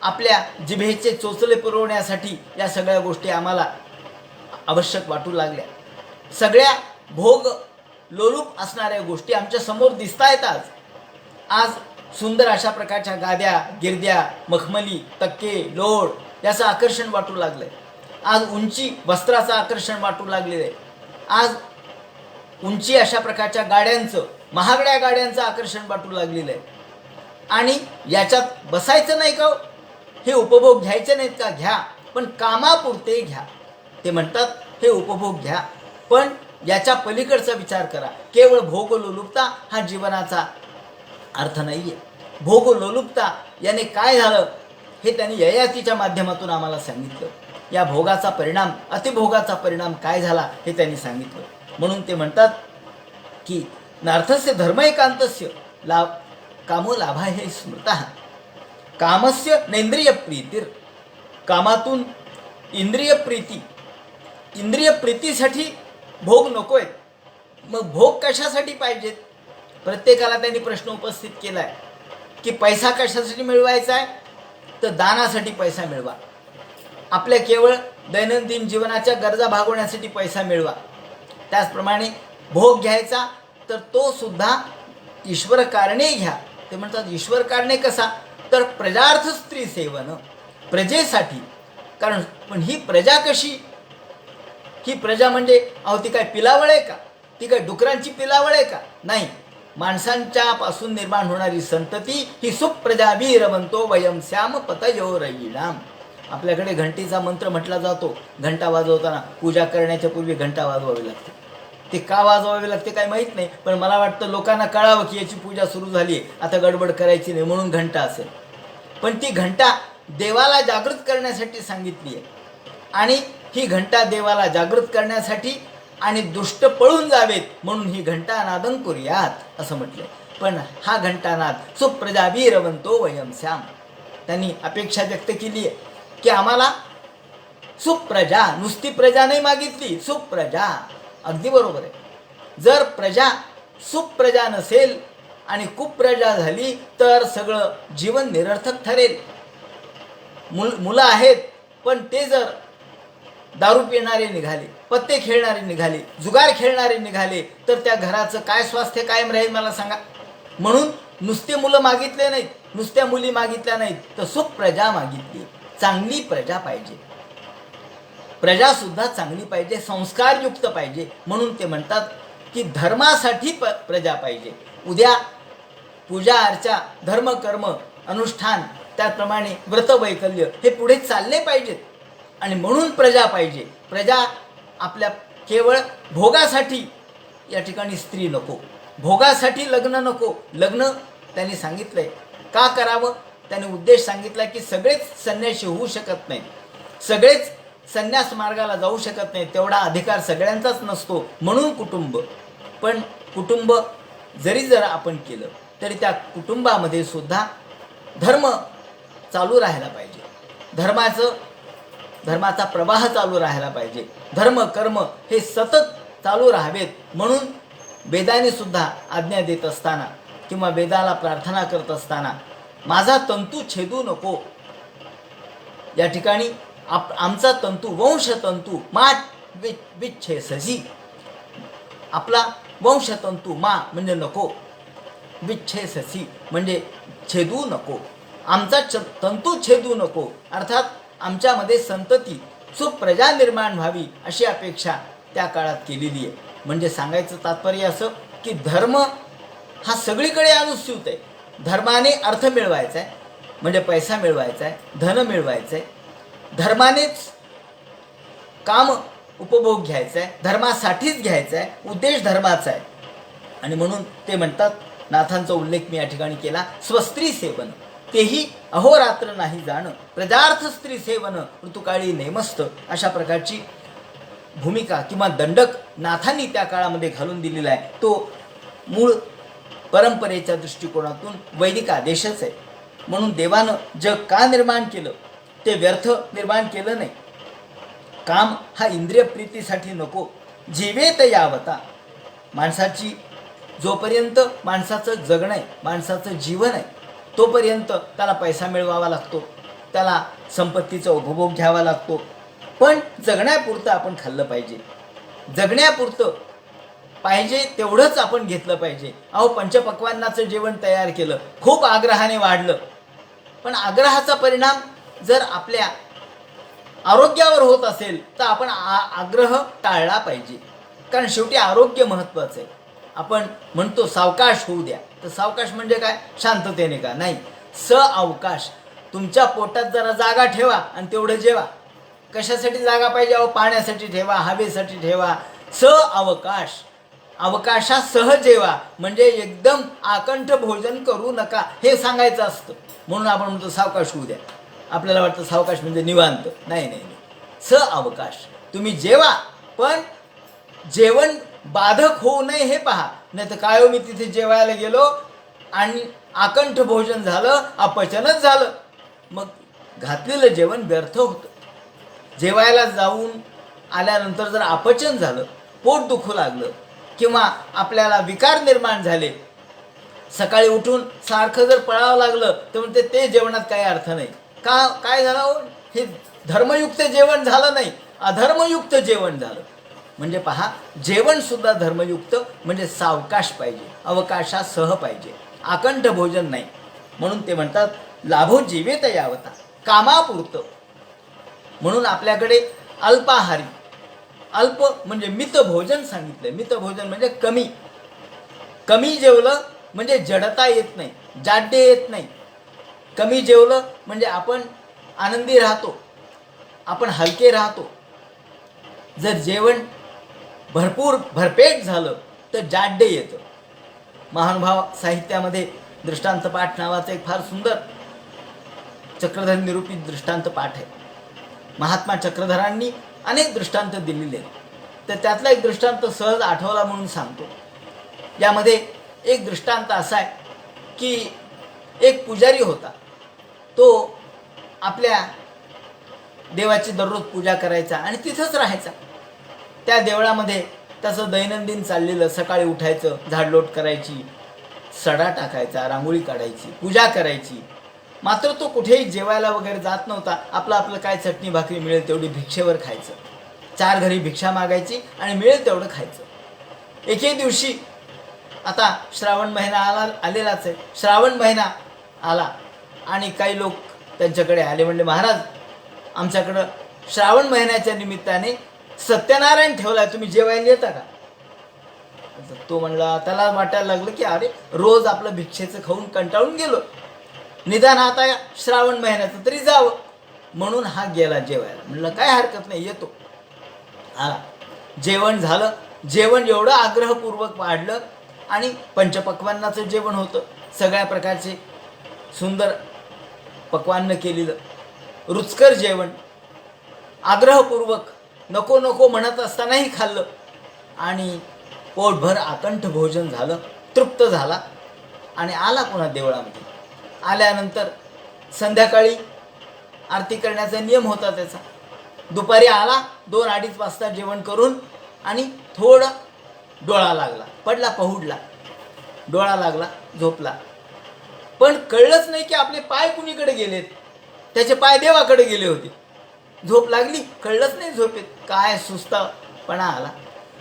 आपल्या जिभेचे चोचले पुरवण्यासाठी या सगळ्या गोष्टी आम्हाला आवश्यक वाटू लागल्या. सगळ्या भोग लोलूप असणाऱ्या गोष्टी आमच्या समोर दिसत आहेत. आज सुंदर अशा प्रकारच्या गाद्या, गिरद्या, मखमली, तक्के, लोड याचं आकर्षण वाटू लागलंय. आज उंची वस्त्राचं आकर्षण वाटू लागलेलं आहे. आज उंची अशा प्रकारच्या गाड्यांचं, महागड्या गाड्यांचं आकर्षण वाटू लागलेलं आहे. आणि याच्यात बसायचं नाही का? हे उपभोग घ्यायचे नाहीत का? घ्या, पण कामापुरते घ्या. ते म्हणतात हे उपभोग घ्या, पण याच्या पलीकडचा विचार करा. केवळ भोगलोलुपता हा जीवनाचा अर्थ नाही आहे. भोगलोलुपता याने काय झालं हे त्यांनी ययातीच्या माध्यमातून आम्हाला सांगितलं. या भोगाचा परिणाम, अतिभोगाचा परिणाम काय झाला हे त्यांनी सांगितलं. म्हणून ते म्हणतात की नार्थस्य धर्म एकांतस्य लाभ कामो लाभा हे स्मृतः कामस्य नेंद्रिय प्रीतीर. कामातून इंद्रिय प्रीती, इंद्रिय प्रीतीसाठी भोग नको आहेत. मग भोग कशासाठी पाहिजेत? प्रत्येकाला त्यांनी प्रश्न उपस्थित केला आहे की पैसा कशासाठी मिळवायचा आहे? तर दानासाठी पैसा मिळवा. आपल्या केवळ दैनंदिन जीवनाच्या गरजा भागवण्यासाठी पैसा मिळवा. त्याचप्रमाणे भोग घ्यायचा तर तो सुद्धा ईश्वर कारणे घ्या. ते म्हणतात ईश्वर कारणे कसा? तर प्रजार्थ स्त्री सेवन, प्रजेसाठी. कारण पण ही प्रजा कशी? ही प्रजा म्हणजे ती काय पिलावळ आहे का? ती काय डुकरांची पिलावळ आहे का? नाही. माणसांच्या पासून निर्माण होणारी संतती ही सुप्रजा वीरवंतो वयम श्याम पतयो रयीणाम. आपल्याकडे घंटीचा मंत्र म्हटला जातो. घंटा वाजवताना पूजा करण्याच्या पूर्वी घंटा वाजवावी लागते. ते का वाजवावे लागते काय माहीत नाही, पण मला वाटतं लोकांना कळावं की याची पूजा सुरू झाली आहे, आता गडबड करायची नाही, म्हणून घंटा असेल. पण ती घंटा देवाला जागृत करण्यासाठी सांगितली आहे. आणि ही घंटा देवाला जागृत करण्यासाठी आणि दुष्ट पळून जावेत म्हणून ही घंटा नादन करूयात असं म्हटलंय. पण हा घंटानाद सुप्रजा वीरवंतो वयम श्याम. त्यांनी अपेक्षा व्यक्त केली आहे की आम्हाला सुप्रजा, नुसती प्रजा नाही मागितली, सुप्रजा. अगदी बरोबर आहे. जर प्रजा सुप्रजा नसेल आणि कुप्रजा झाली तर सगळं जीवन निरर्थक ठरेल. मुलं आहेत पण ते जर दारू पिणारे निघाले, पत्ते खेळणारे निघाले, जुगार खेळणारे निघाले तर त्या घराचं काय स्वास्थ्य कायम राहील मला सांगा. म्हणून नुसते मुलं मागितले नाहीत, नुसत्या मुली मागितल्या नाहीत, तर सुप्रजा मागितली. चांगली प्रजा पाहिजे. प्रजासुद्धा चांगली पाहिजे, संस्कारयुक्त पाहिजे. म्हणून ते म्हणतात की धर्मासाठी प्रजा पाहिजे. उद्या पूजा अर्चा, धर्म कर्म अनुष्ठान, त्याप्रमाणे व्रतवैकल्य हे पुढे चालले पाहिजेत. आणि म्हणून प्रजा पाहिजे. प्रजा आपल्या केवळ भोगासाठी या ठिकाणी स्त्री नको, भोगासाठी लग्न नको. लग्न त्यांनी सांगितलंय का करावं? त्याने उद्देश सांगितला की सगळेच संन्याशी होऊ शकत नाहीत, सगळेच संन्यास मार्गाला जाऊ शकत नाही, तेवढा अधिकार सगळ्यांचाच नसतो. म्हणून कुटुंब. पण कुटुंब जर आपण केलं तरी त्या कुटुंबामध्ये सुद्धा धर्म चालू राहायला पाहिजे. धर्माचा प्रवाह चालू राहायला पाहिजे. धर्म कर्म हे सतत चालू राहावेत. म्हणून वेदाने सुद्धा आज्ञा देत असताना किंवा वेदाला प्रार्थना करत असताना माझा तंतू छेदू नको. या ठिकाणी आमचा तंतू वंशतंतू मा विच्छेससी. आपला वंशतंतू मा म्हणजे नको, विच्छेससी म्हणजे छेदू नको. आमचा तंतू छेदू नको, अर्थात आमच्यामध्ये संतती सुप्रजा निर्माण व्हावी अशी अपेक्षा त्या काळात केलेली आहे. म्हणजे सांगायचं तात्पर्य असं की धर्म हा सगळीकडे अनुस्यूत आहे. धर्माने अर्थ मिळवायचा आहे, म्हणजे पैसा मिळवायचा आहे, धन मिळवायचं आहे. धर्मानेच काम उपभोग घ्यायचा आहे, धर्मासाठीच घ्यायचा आहे, उद्देश धर्माचा आहे. आणि म्हणून ते म्हणतात, नाथांचा उल्लेख मी या ठिकाणी केला, स्वस्त्री सेवन तेही अहोरात्र नाही जाणं, प्रजार्थ स्त्री सेवन ऋतुकाळी नेमस्त. अशा प्रकारची भूमिका किंवा दंडक नाथांनी त्या काळामध्ये घालून दिलेला आहे. तो मूळ परंपरेच्या दृष्टिकोनातून वैदिक आदेशच आहे. म्हणून देवानं जग का निर्माण केलं, ते व्यर्थ निर्माण केलं नाही. काम हा इंद्रिय प्रीतीसाठी नको, जीवेत यावता. माणसाची जोपर्यंत माणसाचं जगणं आहे, माणसाचं जीवन आहे, तोपर्यंत त्याला पैसा मिळवावा लागतो, त्याला संपत्तीचा उपभोग घ्यावा लागतो. पण जगण्यापुरतं आपण खाल्लं पाहिजे, जगण्यापुरतं पाहिजे तेवढंच आपण घेतलं पाहिजे. अहो, पंचपक्वान्नाचं जेवण तयार केलं, खूप आग्रहाने वाढलं, पण आग्रहाचा परिणाम जर आपल्या आरोग्यावर होत असेल तर आपण आग्रह टाळला पाहिजे. कारण शेवटी आरोग्य महत्त्वाचं आहे. आपण म्हणतो सावकाश होऊ द्या, तर सावकाश म्हणजे काय? शांततेने का? नाही, अवकाश. तुमच्या पोटात जरा जागा ठेवा आणि तेवढं जेवा. कशासाठी जागा पाहिजे? अहो, पाण्यासाठी ठेवा, हवेसाठी ठेवा. अवकाश, अवकाशासह जेवा. म्हणजे एकदम आकंठ भोजन करू नका हे सांगायचं असतं. म्हणून आपण म्हणतो सावकाश होऊ द्या. आपल्याला वाटतं सावकाश म्हणजे निवांत. नाही नाही नाही, अवकाश. तुम्ही जेवा, पण जेवण बाधक होऊ नये हे पहा. नाही तर काय हो, मी तिथे जेवायला गेलो आणि आकंठ भोजन झालं, अपचनच झालं, मग घातलेलं जेवण व्यर्थ होतं. जेवायला जाऊन आल्यानंतर जर अपचन झालं, पोट दुखू लागलं किंवा आपल्याला विकार निर्माण झाले, सकाळी उठून सारखं जर पळावं लागलं तर म्हणते ते जेवणात काही अर्थ नाही. का? काय झालं हो? हे धर्मयुक्त जेवण झालं नाही, अधर्मयुक्त जेवण झालं. म्हणजे पहा, जेवणसुद्धा धर्मयुक्त म्हणजे सावकाश पाहिजे, अवकाशासह पाहिजे, आकंठ भोजन नाही. म्हणून ते म्हणतात लाभो जीवेत यावता, कामापुरतं. म्हणून आपल्याकडे अल्पाहारी, अल्प म्हणजे मित भोजन सांगितलं. मित भोजन म्हणजे कमी. कमी जेवलं म्हणजे जडता येत नाही, जाड्य येत नाही. कमी जेवलं म्हणजे आपण आनंदी राहतो, आपण हलके राहतो. जर जेवण भरपूर भरपेट झालं तर जाड्य येतं. महानुभाव साहित्यामध्ये दृष्टांत पाठ नावाचं एक फार सुंदर चक्रधर निरूपित दृष्टांत पाठ आहे. महात्मा चक्रधरांनी अनेक दृष्टांत दिलेले आहेत, तर त्यातला एक दृष्टांत सहज आठवला म्हणून सांगतो. यामध्ये एक दृष्टांत असा आहे की एक पुजारी होता. तो आपल्या देवाची दररोज पूजा करायचा आणि तिथंच राहायचा. त्या देवळामध्ये त्याचं दैनंदिन चाललेलं, सकाळी उठायचं, झाडलोट करायची, सडा टाकायचा, रांगोळी काढायची, पूजा करायची. मात्र तो कुठेही जेवायला वगैरे जात नव्हता. आपलं काय चटणी भाकरी मिळेल तेवढी भिक्षेवर खायचं. 4 घरी भिक्षा मागायची आणि मिळेल तेवढं खायचं. एके दिवशी, आता श्रावण महिना आलेलाच आहे, श्रावण महिना आला आणि काही लोक त्यांच्याकडे आले. म्हणले, महाराज, आमच्याकडं श्रावण महिन्याच्या निमित्ताने सत्यनारायण ठेवलाय, तुम्ही जेवायला येता का? तो म्हणला, त्याला वाटायला लागलं की अरे, रोज आपलं भिक्षेचं खाऊन कंटाळून गेलो, निदान आता श्रावण महिन्याचं तरी जावं. म्हणून हा गेला जेवायला. म्हणलं काय हरकत नाही, येतो. आला, जेवण झालं. जेवण एवढं आग्रहपूर्वक वाढलं आणि पंचपक्वान्नाचं जेवण होतं. सगळ्या प्रकारचे सुंदर पक्वान्न केलेलं, रुचकर जेवण. आग्रहपूर्वक नको नको म्हणत असतानाही खाल्लं आणि पोटभर आकंठ भोजन झालं, तृप्त झाला आणि आला पुन्हा देवळामध्ये. आल्यानंतर संध्याकाळी आरती करण्याचा नियम होता त्याचा. दुपारी आला 2-2:30 वाजता जेवण करून आणि थोडा डोळा लागला, पडला, पहुडला, डोळा लागला, झोपला. पण कळलंच नाही की आपले पाय कुणीकडे गेलेत. त्याचे पाय देवाकडे गेले होते. झोप लागली, कळलंच नाही झोपेत. काय सुस्तापणा आला,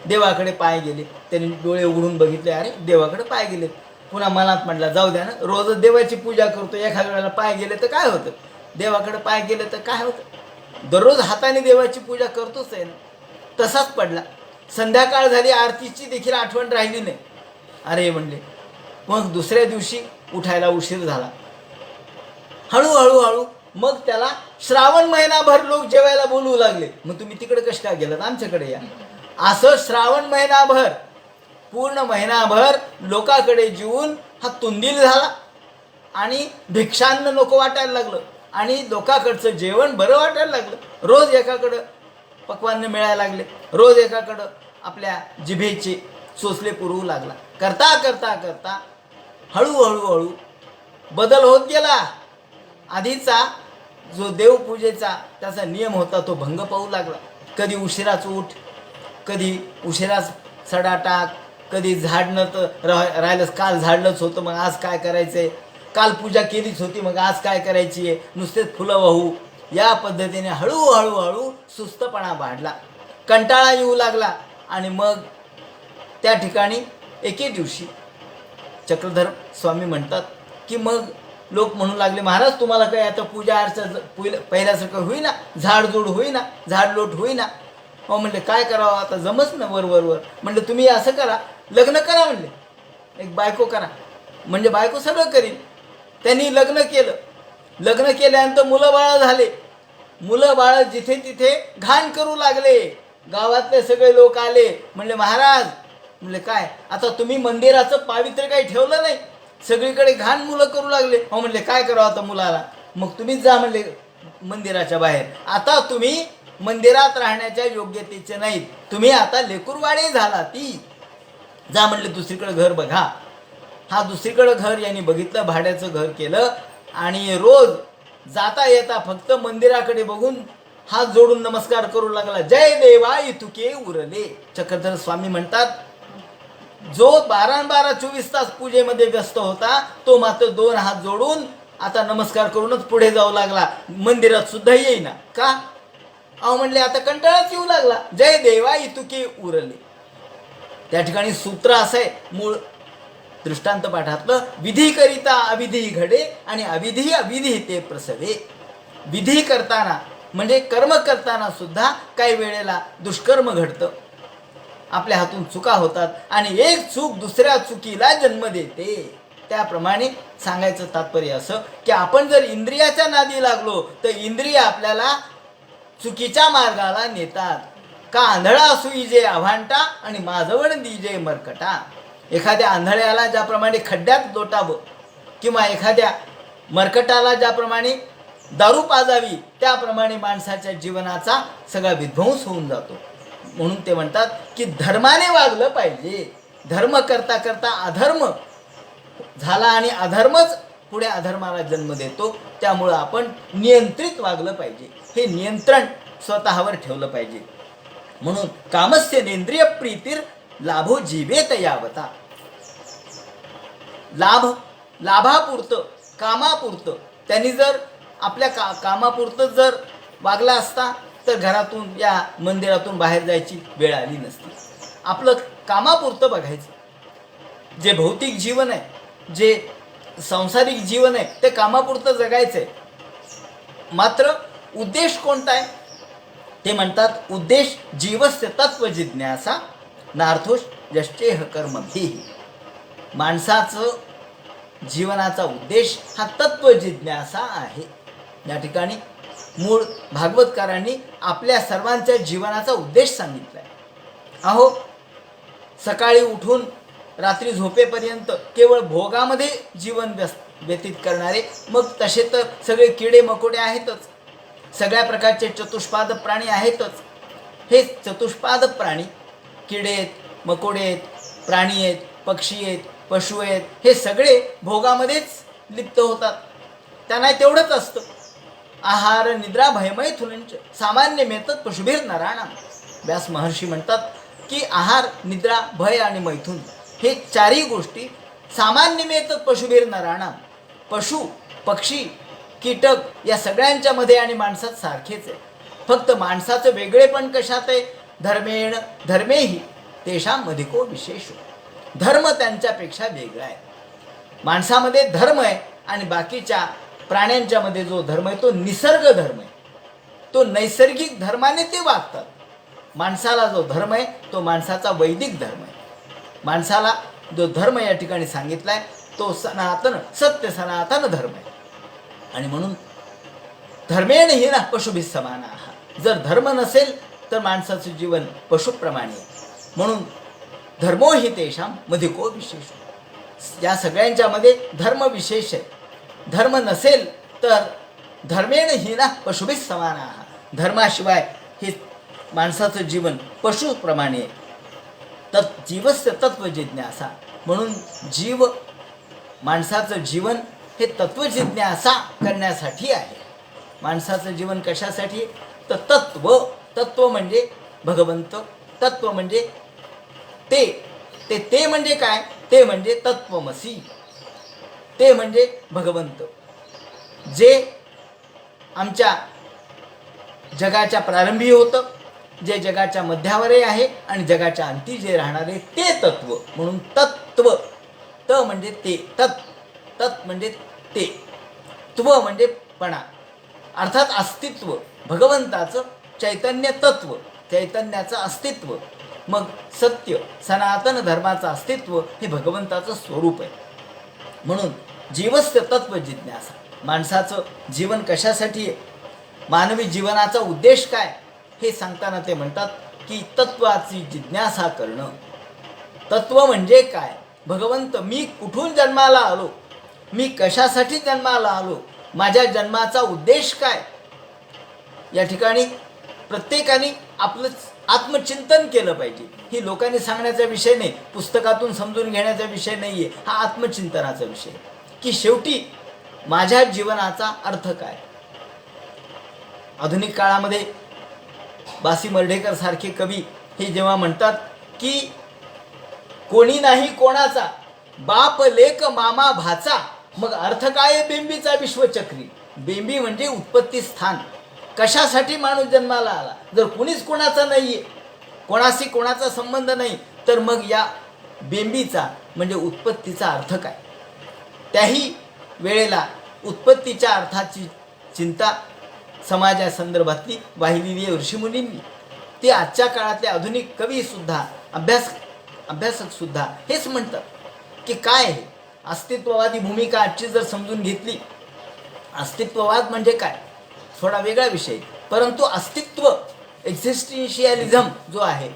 देवाकडे पाय गेले. त्यांनी डोळे उघडून बघितले, अरे देवाकडे पाय गेलेत. पुन्हा मनात म्हटलं जाऊ द्या ना, रोजच देवाची पूजा करतो, एखाद्या वेळेला पाय गेले तर काय होतं, देवाकडे पाय गेले तर काय होतं, दररोज हाताने देवाची पूजा करतोच आहे ना. तसाच पडला. संध्याकाळ झाली, आरतीची देखील आठवण राहिली नाही. अरे म्हणले. मग दुसऱ्या दिवशी उठायला उशीर झाला. हळूहळू मग त्याला श्रावण महिनाभर लोक जेवायला बोलवू लागले. मग तुम्ही तिकडे कष्ट का गेलात, आमच्याकडे या. असं श्रावण महिनाभर, पूर्ण महिनाभर लोकांकडे जेवून हा तुंदील झाला आणि भिक्षान्न नको वाटायला लागलं आणि लोकांकडचं जेवण बरं वाटायला लागलं. रोज एकाकडं पक्वान्न मिळायला लागले, रोज एकाकडं आपल्या जिभेचे चोचले पुरवू लागला. करता करता करता हळूहळू बदल होत गेला. आधीचा जो देवपूजेचा त्याचा नियम होता तो भंग पाहू लागला. कधी उशिराच उठ, कधी उशिराच सडा टाक, कधी झाडणं तर राहिलंच, काल झाडलंच होतं मग आज काय करायचंय, काल पूजा केलीच होती मग आज काय करायची आहे, नुसतेच फुलं वाहू. या पद्धतीने हळूहळू सुस्तपणा वाढला, कंटाळा येऊ लागला. आणि मग त्या ठिकाणी एके दिवशी चक्रधर स्वामी म्हणतात की मग लोक म्हणू लागले, महाराज तुम्हाला काय आता पूजा अर्चा पहिल्यासारखं होईना, झाडझूड होईना, झाडलोट होईना. हो म्हणले काय करावं आता, जमच ना वर. म्हणलं तुम्ही असं करा, लग्न करा. म्हणले एक बायको करा, म्हणजे बायको सगळं करीन. त्यांनी लग्न केलं. लग्न केल्यानंतर मुलं बाळ झाले. मुलं बाळ जिथे तिथे घाण करू लागले. गावातले सगळे लोक आले. म्हणले महाराज, म्हणले काय आता तुम्ही मंदिराचं पावित्र्य काही ठेवलं नाही, सगळीकडे घाण मुलं करू लागले. हो म्हणले काय करावं आता मुलाला, मग तुम्हीच जा म्हणले मंदिराच्या बाहेर. आता तुम्ही मंदिरात राहण्याच्या योग्यतेचे नाहीत, तुम्ही आता लेकुरवाडी झाला, ती जा म्हणले दुसरीकडे घर बघा. हा दुसरीकडे घर यांनी बघितलं, भाड्याचं घर केलं आणि रोज जाता येता फक्त मंदिराकडे बघून हात जोडून नमस्कार करू लागला. जय देवा इतुके उरले. चक्रधर स्वामी म्हणतात, जो 12-24 तास पूजेमध्ये व्यस्त होता तो मात्र 2 हात जोडून आता नमस्कार करूनच पुढे जाऊ लागला. मंदिरात सुद्धा येईना. का? अहो म्हणले आता कंटाळाच येऊ लागला. जय देवा इतुके उरले. त्या ठिकाणी सूत्र असं आहे मूळ दृष्टांत पाठातलं, विधी करिता अविधी घडे आणि अविधी अविधी ते प्रसवे. विधी करताना म्हणजे कर्म करताना सुद्धा काही वेळेला दुष्कर्म घडतं, आपल्या हातून चुका होतात आणि एक चूक दुसऱ्या चुकीला जन्म देते. त्याप्रमाणे सांगायचं तात्पर्य असं की आपण जर इंद्रियाच्या नादी लागलो तर इंद्रिय आपल्याला चुकीच्या मार्गाला नेतात. का आंधळा सुईजे आव्हांटा आणि माझवण दिजे मरकटा. एखाद्या आंधळ्याला ज्याप्रमाणे खड्ड्यात लोटावं किंवा एखाद्या मरकटाला ज्याप्रमाणे दारू पाजावी त्याप्रमाणे माणसाच्या जीवनाचा सगळा विध्वंस होऊन जातो. म्हणून ते म्हणतात की धर्माने वागलं पाहिजे. धर्म करता करता अधर्म झाला आणि अधर्मच पुढे अधर्माला जन्म देतो. त्यामुळं आपण नियंत्रित वागलं पाहिजे. हे नियंत्रण स्वतःवर ठेवलं पाहिजे. म्हणून कामस्य नेंद्रिय प्रीतीर लाभो जीवेत यावता. लाभापुरतं, कामापुरतं त्यांनी जर आपल्या कामापुरतं जर वागला असता तर घरातून या मंदिरातून बाहेर जायची वेळ आली नसती. आपलं कामापुरतं बघायचं. जे भौतिक जीवन आहे, जे सांसारिक जीवन आहे ते कामापुरतं जगायचं आहे. मात्र उद्देश कोणता आहे ते म्हणतात, उद्देश जीवस्य तत्व जिज्ञासा नार्थोष यश्चेह कर्मभिः. माणसाचं जीवनाचा उद्देश हा तत्व जिज्ञासा आहे. या ठिकाणी मूळ भागवतकारांनी आपल्या सर्वांच्या जीवनाचा उद्देश सांगितला आहे. अहो सकाळी उठून रात्री झोपेपर्यंत केवळ भोगामध्ये जीवन व्यतीत करणारे, मग तसे तर सगळे किडे मकोडे आहेतच. सगळ्या प्रकारचे चतुष्पाद प्राणी आहेतच. हे चतुष्पाद प्राणी किडे आहेत, मकोडे आहेत, प्राणी आहेत, पक्षी आहेत, पशु आहेत, हे सगळे भोगामध्येच लिप्त होतात. त्यांना तेवढंच असतं. आहार निद्रा भयमय थुलंच सामान्य मेतत पशुभीर नराणाम. व्यास महर्षी म्हणतात की आहार निद्रा भय आणि मैथुन हे चारही गोष्टी सामान्य मेतत पशुभीर नराणाम. पशु पक्षी कीटक या सगळ्यांच्या मध्ये आणि माणसात सारखेच आहे. फक्त माणसाचं वेगळेपण कशात आहे? धर्मेण धर्मेही तेषां अधिको विशेष. धर्म त्यांच्यापेक्षा वेगळा आहे. माणसामध्ये धर्म आहे आणि बाकीच्या प्राण्यांच्या मध्ये जो धर्म आहे तो निसर्ग धर्म आहे. तो नैसर्गिक धर्माने ते वागतात. माणसाला जो धर्म आहे तो माणसाचा वैदिक धर्म आहे. माणसाला जो धर्म या ठिकाणी सांगितला आहे तो सनातन सत्य सनातन धर्म आहे. आणि म्हणून धर्मेण हि ना पशुभिः समानाः. जर धर्म नसेल तर माणसाचं जीवन पशुप्रमाणे आहे. म्हणून धर्मो हि तेषां अधिको विशेष. या सगळ्यांच्या मध्ये धर्म विशेष आहे. धर्म नसेल तर धर्मेण हि ना पशुभिः समानाः. धर्माशिवाय हे माणसाचं जीवन पशुप्रमाणे आहे. तत् जीवस्य तत्वजिज्ञासा. म्हणून जीव माणसाचं जीवन हे तत्वजिज्ञासा करण्यासाठी आहे. माणसाचं जीवन कशासाठी? तर तत्व. तत्व म्हणजे भगवंत. तत्व म्हणजे ते म्हणजे काय? ते म्हणजे तत्वमसी. ते म्हणजे भगवंत. जे आमच्या जगाच्या प्रारंभी होतं, जे जगाच्या मध्यावरही आहे आणि जगाच्या अंती जे राहणारे ते तत्व. म्हणून तत्व. त म्हणजे ते. तत् म्हणजे ते. त्व म्हणजे पणा अर्थात अस्तित्व. भगवंताचं चैतन्य तत्व, चैतन्याचं अस्तित्व. मग सत्य सनातन धर्माचं अस्तित्व हे भगवंताचं स्वरूप आहे. म्हणून जीवस्य तत्व जिज्ञासा. माणसाचं जीवन कशासाठी आहे? मानवी जीवनाचा उद्देश काय हे सांगताना ते म्हणतात की तत्वाची जिज्ञासा करणं. तत्व म्हणजे काय? भगवंत मी कुठून जन्माला आलो? मी कशासाठी जन्माला आलो? माझ्या जन्माचा उद्देश काय? या ठिकाणी प्रत्येकाने आपलं आत्मचिंतन केलं पाहिजे. ही लोकांनी सांगण्याचा विषय नाही, पुस्तकातून समजून घेण्याचा विषय नाही आहे. हा आत्मचिंतनाचा विषय की शेवटी माझ्या जीवनाचा अर्थ काय? आधुनिक काळामध्ये बासी मर्ढेकर सारखे कवी हे जेव्हा म्हणतात की कोणी नाही कोणाचा, बाप लेक मामा भाचा, मग अर्थ काय? बेंबीचा विश्वचक्री. बेंबी म्हणजे उत्पत्ती स्थान. कशासाठी माणूस जन्माला आला? जर कुणीच कोणाचा नाही आहे, कोणाशी कोणाचा संबंध नाही, तर मग या बेंबीचा म्हणजे उत्पत्तीचा अर्थ काय? त्याही वेळेला उत्पत्तीच्या अर्थाची चिंता समाजासंदर्भातली वाहिलेली आहे ऋषीमुनींनी. ते आजच्या काळातले आधुनिक कवीसुद्धा अभ्यासकसुद्धा हेच म्हणतात की काय आहे अस्तित्ववादी भूमिका. आजची जर समजून घेतली, अस्तित्ववाद म्हणजे काय थोडा वेगळा विषय, परंतु अस्तित्व एक्झिस्टेन्शियलिझम जो आहे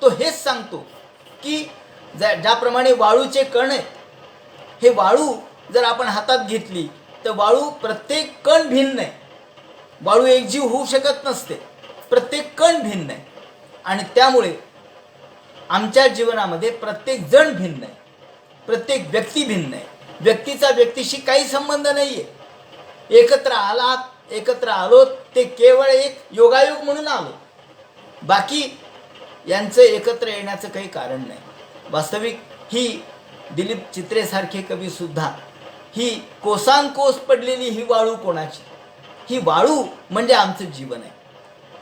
तो हेच सांगतो की ज्याप्रमाणे वाळूचे कण आहेत, हे वाळू जर आपण हातात घेतली तर वाळू प्रत्येक कण भिन्न आहे. वाळू एकजीव होऊ शकत नसते, प्रत्येक कण भिन्न आहे. आणि त्यामुळे आमच्या जीवनामध्ये प्रत्येक जण भिन्न आहे, प्रत्येक व्यक्ती भिन्न आहे. व्यक्तीचा व्यक्तीशी काही संबंध नाही आहे. एकत्र आलो ते केवळ एक योगायोग म्हणून आलो. बाकी यांचं एकत्र येण्याचं काही कारण नाही. वास्तविक ही दिलीप चित्रेसारखे कवीसुद्धा ही कोसांकोस पडलेली ही वाळू कोणाची? ही वाळू म्हणजे आमचं जीवन आहे.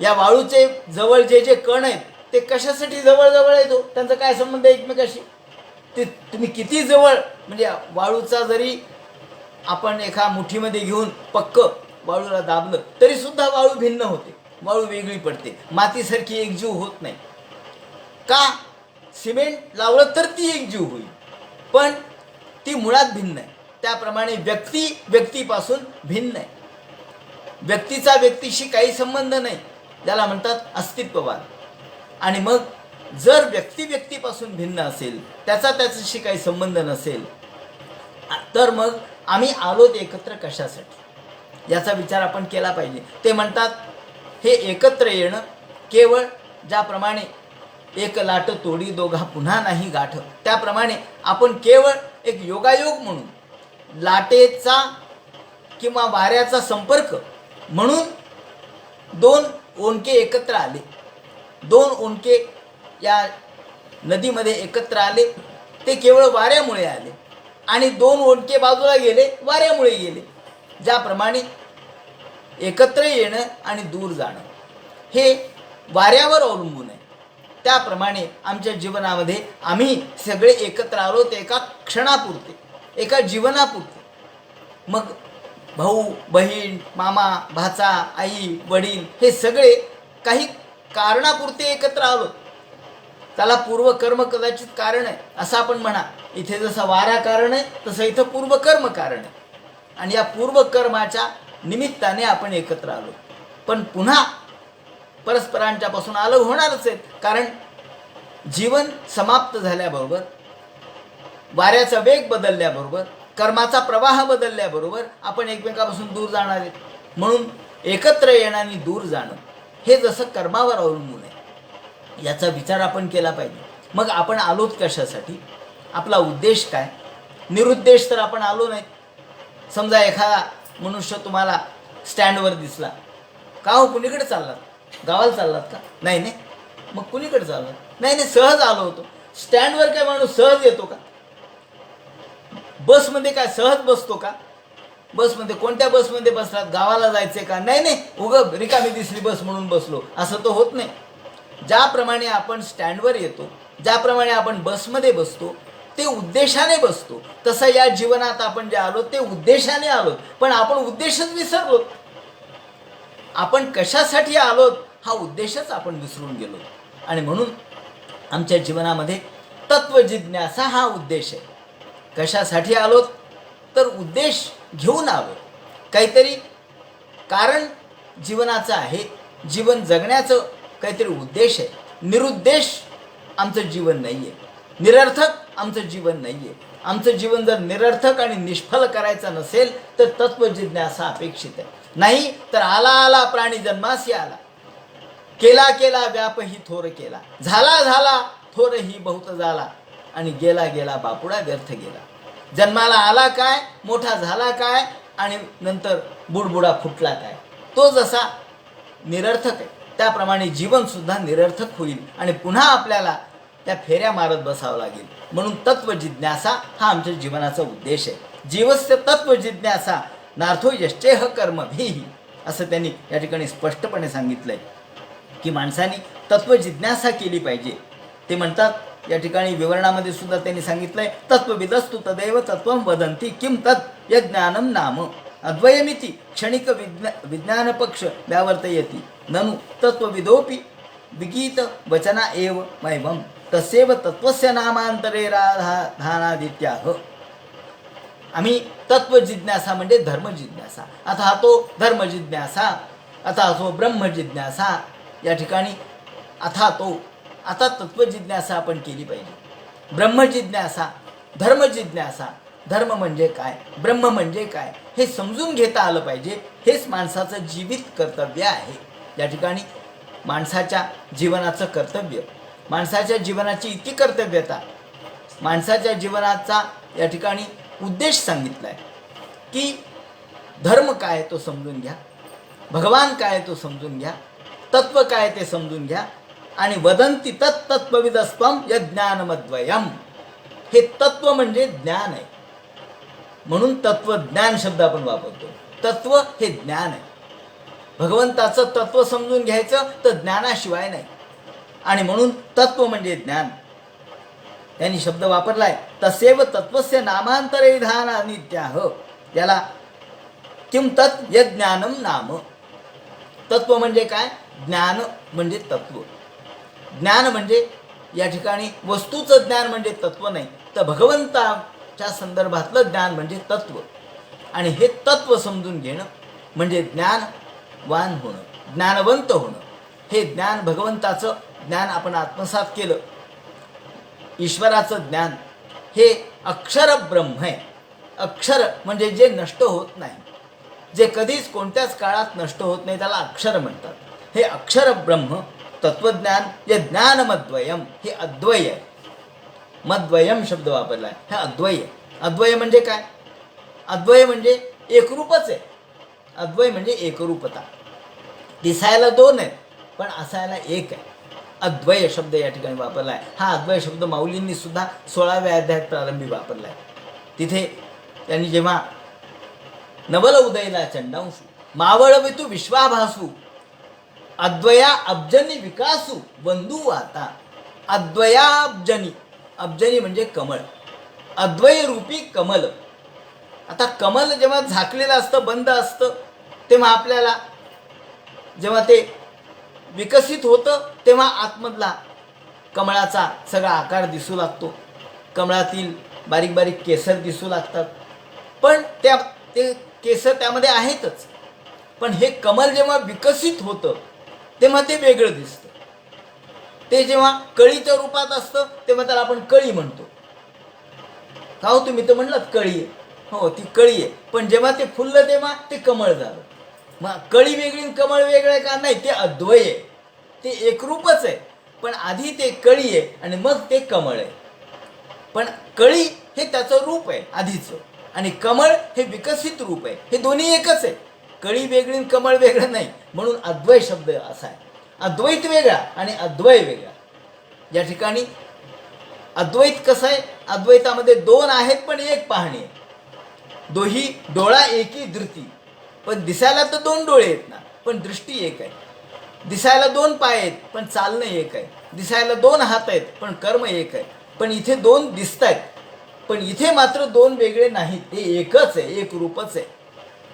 या वाळूचे जवळ जे कण आहेत ते कशासाठी जवळ येतो? त्यांचा काय संबंध आहे एकमेकाशी? ते तुम्ही किती जवळ म्हणजे वाळूचा जरी आपण एका मुठीमध्ये घेऊन पक्क वाळूला दाबलं तरी सुद्धा वाळू भिन्न होते, वाळू वेगळी पडते, मातीसारखी एकजीव होत नाही. का? सिमेंट लावलं तर ती एकजीव होईल, पण ती मुळात भिन्न आहे. त्याप्रमाणे व्यक्तीपासून भिन्न आहे. व्यक्तीचा व्यक्तीशी काही संबंध नाही, त्याला म्हणतात अस्तित्ववाद. आणि मग जर व्यक्तीपासून भिन्न असेल, त्याच्याशी काही संबंध नसेल, तर मग आम्ही आलोत एकत्र कशासाठी? याचा विचार आपण केला पाहिजे. ते म्हणतात हे एकत्र येणं केवळ ज्याप्रमाणे एक लाट तोडी दोघा पुन्हा नाही गाठ, त्याप्रमाणे आपण केवळ एक योगायोग म्हणून लाटेचा किंवा वाऱ्याचा संपर्क म्हणून दोन ओंडके एकत्र आले, दोन ओंडके या नदीमध्ये एकत्र आले, ते केवळ वाऱ्यामुळे आले आणि दोन ओंडके बाजूला गेले, वाऱ्यामुळे गेले. ज्याप्रमाणे एकत्र येणं आणि दूर जाणं हे वाऱ्यावर अवलंबून आहे, त्याप्रमाणे आमच्या जीवनामध्ये आम्ही सगळे एकत्र आलो ते एका क्षणापुरते, एका जीवनापुरते. मग भाऊ बहीण मामा भाचा आई वडील हे सगळे काही कारणापुरते एकत्र आलो. त्याला पूर्वकर्म कदाचित कारण आहे असं आपण म्हणा. इथे जसं वारा कारण आहे तसं इथं पूर्वकर्म कारण आहे आणि या पूर्वकर्माच्या निमित्ताने आपण एकत्र आलो. पण पुन्हा परस्परांच्यापासून अलग होणारच आहेत, कारण जीवन समाप्त झाल्याबरोबर, वाऱ्याचा वेग बदलल्याबरोबर, कर्माचा प्रवाह बदलल्याबरोबर आपण एकमेकापासून दूर जाणार आहेत. म्हणून एकत्र येणं आणि दूर जाणं हे जसं कर्मावर अवलंबून आहे याचा विचार आपण केला पाहिजे. मग आपण आलोत कशासाठी, आपला उद्देश काय? निरुद्देश तर आपण आलो नाही. समजा एखादा मनुष्य तुम्हाला स्टँडवर दिसला, का हो कुणीकडे चाललात? गावाला चाललात का? नाही नाही. मग कुणीकडे चाललात? नाही नाही, सहज आलो होतो. स्टँडवर काय माणूस सहज येतो का? बसमध्ये काय सहज बसतो का? बसमध्ये कोणत्या बसमध्ये बसलात? गावाला जायचे का? नाही नाही, उगं रिकामी दिसली बस म्हणून बसलो, असं तर होत नाही. ज्याप्रमाणे आपण स्टँडवर येतो, ज्याप्रमाणे आपण बसमध्ये बसतो, ते उद्देशाने बसतो, तसं या जीवनात आपण जे आलो ते उद्देशाने आलो. पण आपण उद्देशच विसरलो. आपण कशासाठी आलो हा उद्देशच आपण विसरून गेलो. आणि म्हणून आमच्या जीवनामध्ये तत्वजिज्ञासा हा उद्देश आहे. कशासाठी आलो तर उद्देश घेऊन आलो, काहीतरी कारण जीवनाचं आहे, जीवन जगण्याचं काहीतरी उद्देश आहे. निरुद्देश आमचं जीवन नाही आहे, निरर्थक आमचं जीवन नाही आहे. आमचं जीवन जर निरर्थक आणि निष्फल करायचं नसेल तर तत्वजिज्ञासा अपेक्षित आहे. नाही तर आला आला प्राणी जन्मासी आला, केला केला व्याप ही थोर केला, झाला झाला थोर ही बहुत झाला, आणि गेला गेला बापुडा व्यर्थ गेला. जन्माला आला काय, मोठा झाला काय, आणि नंतर बुडबुडा फुटला काय, तो जसा निरर्थक आहे त्याप्रमाणे जीवनसुद्धा निरर्थक होईल आणि पुन्हा आपल्याला त्या फेऱ्या मारत बसावं लागेल. म्हणून तत्वजिज्ञासा हा आमच्या जीवनाचा उद्देश आहे. जीवस्य तत्वजिज्ञासा नार्थो यश्चेह कर्मभिः, असं त्यांनी या ठिकाणी स्पष्टपणे सांगितलं आहे की माणसाने तत्वजिज्ञासा केली पाहिजे. ते म्हणतात या ठिकाणी विवरणामध्ये सुद्धा त्यांनी सांगितलं आहे, तत्वविदस्तु तदैव तत्वं वदन्ति किं तत् यज्ञानं नाम अद्वयमिति क्षणिक विज्ञानपक्ष व्यावर्तयति ननु तत्वविदोपि विगीत वचना एव मैवं तस्यैव तत्वस्य नामांतरे राधानादित्याह. आम्ही तत्वजिज्ञासा म्हणजे धर्मजिज्ञासा, आता तो धर्मजिज्ञासा, आता तो ब्रह्मजिज्ञासा, या ठिकाणी आता तत्वजिज्ञासा आपण केली पाहिजे. ब्रह्मजिज्ञासा, धर्मजिज्ञासा, धर्म म्हणजे काय, ब्रह्म म्हणजे काय हे समजून घेता आलं पाहिजे. हेच माणसाचं जीवित कर्तव्य आहे. या ठिकाणी माणसाच्या जीवनाचं कर्तव्य, माणसाच्या जीवनाची इति कर्तव्यता, माणसाच्या जीवनाचा या ठिकाणी उद्देश सांगितला आहे की धर्म काय तो समजून घ्या, भगवान काय तो समजून घ्या, तत्व काय ते समजून घ्या, आणि वदंती तत्तत्वविदस्त्वं यज्ञानमद्वयम्. हे तत्व म्हणजे ज्ञान आहे, म्हणून तत्वज्ञान शब्द आपण वापरतो. तत्व हे ज्ञान आहे. भगवंताचं तत्व समजून घ्यायचं तर ज्ञानाशिवाय नाही, आणि म्हणून तत्व म्हणजे ज्ञान. त्यांनी शब्द वापरलाय तसेव तत्वस्य नामांतरे धानानित्याह. याला किं तत् यज्ञानम नाम. तत्व म्हणजे काय, ज्ञान म्हणजे तत्व. ज्ञान म्हणजे या ठिकाणी वस्तूचं ज्ञान म्हणजे तत्व नाही, तर भगवंताच्या संदर्भातलं ज्ञान म्हणजे तत्व. आणि हे तत्व समजून घेणं म्हणजे ज्ञानवान होणं, ज्ञानवंत होणं. हे ज्ञान भगवंताचं ज्ञान आपण आत्मसात केलं. ईश्वराचं ज्ञान हे अक्षर ब्रह्म आहे. अक्षर म्हणजे जे नष्ट होत नाही, जे कधीच कोणत्याच काळात नष्ट होत नाही, त्याला अक्षर म्हणतात. हे अक्षर ब्रह्म तत्वज्ञान, हे ज्ञानमद्वयम, हे अद्वय आहे. मद्वयम शब्द वापरला आहे, हे अद्वय. अद्वय म्हणजे काय? अद्वय म्हणजे एकरूपच आहे. अद्वय म्हणजे एकरूपता. दिसायला दोन आहेत पण असायला एक आहे. अद्वय शब्द या ठिकाणी वापरला आहे. हा अद्वय शब्द माऊलींनी सुद्धा 16व्या अध्यायात प्रारंभी वापरला आहे. तिथे त्यांनी जेव्हा नवल उदयला चंडांशू मावळवितू विश्वाभासू अद्वया अब्जनी विकासू बंधू आता. अद्वयाब्जनी, अब्जनी म्हणजे कमळ, अद्वय रूपी कमल. आता कमल जेव्हा झाकलेलं असतं, बंद असतं, तेव्हा आपल्याला जेव्हा ते विकसित होतं तेव्हा आतमधला कमळाचा सगळा आकार दिसू लागतो. कमळातील बारीक बारीक केसर दिसू लागतात. पण ते केसर त्यामध्ये आहेतच. पण हे कमल जेव्हा विकसित होतं तेव्हा ते वेगळं दिसतं. ते जेव्हा कळीच्या रूपात असतं तेव्हा त्याला आपण कळी म्हणतो. का हो, तुम्ही तर म्हणलात कळी आहे. हो, ती कळी आहे. पण जेव्हा ते फुललं तेव्हा ते कमळ झालं. मग कळी वेगळी आणि कमळ वेगळं आहे का? नाही, ते अद्वय आहे, ते एकरूपच आहे. पण आधी ते कळी आहे आणि मग ते कमळ आहे. पण कळी हे त्याचं रूप आहे आधीचं, आणि कमळ हे विकसित रूप आहे. हे दोन्ही एकच आहे. कळी वेगळी आणि कमळ वेगळं नाही. म्हणून अद्वय शब्द असा आहे. अद्वैत वेगळा आणि अद्वय वेगळा. या ठिकाणी अद्वैत कसं आहे? अद्वैतामध्ये दोन आहेत पण एक पाहणी आहे. दोही डोळा एकी धृती. पण दिसायला तर दोन डोळे आहेत ना, पण दृष्टी एक आहे. दिसायला दोन पाय आहेत पण चालणं एक आहे. दिसायला दोन हात आहेत पण कर्म एक आहे. पण इथे दोन दिसत आहेत, पण इथे मात्र दोन वेगळे नाहीत. ते एकच आहे, एक रूपच आहे.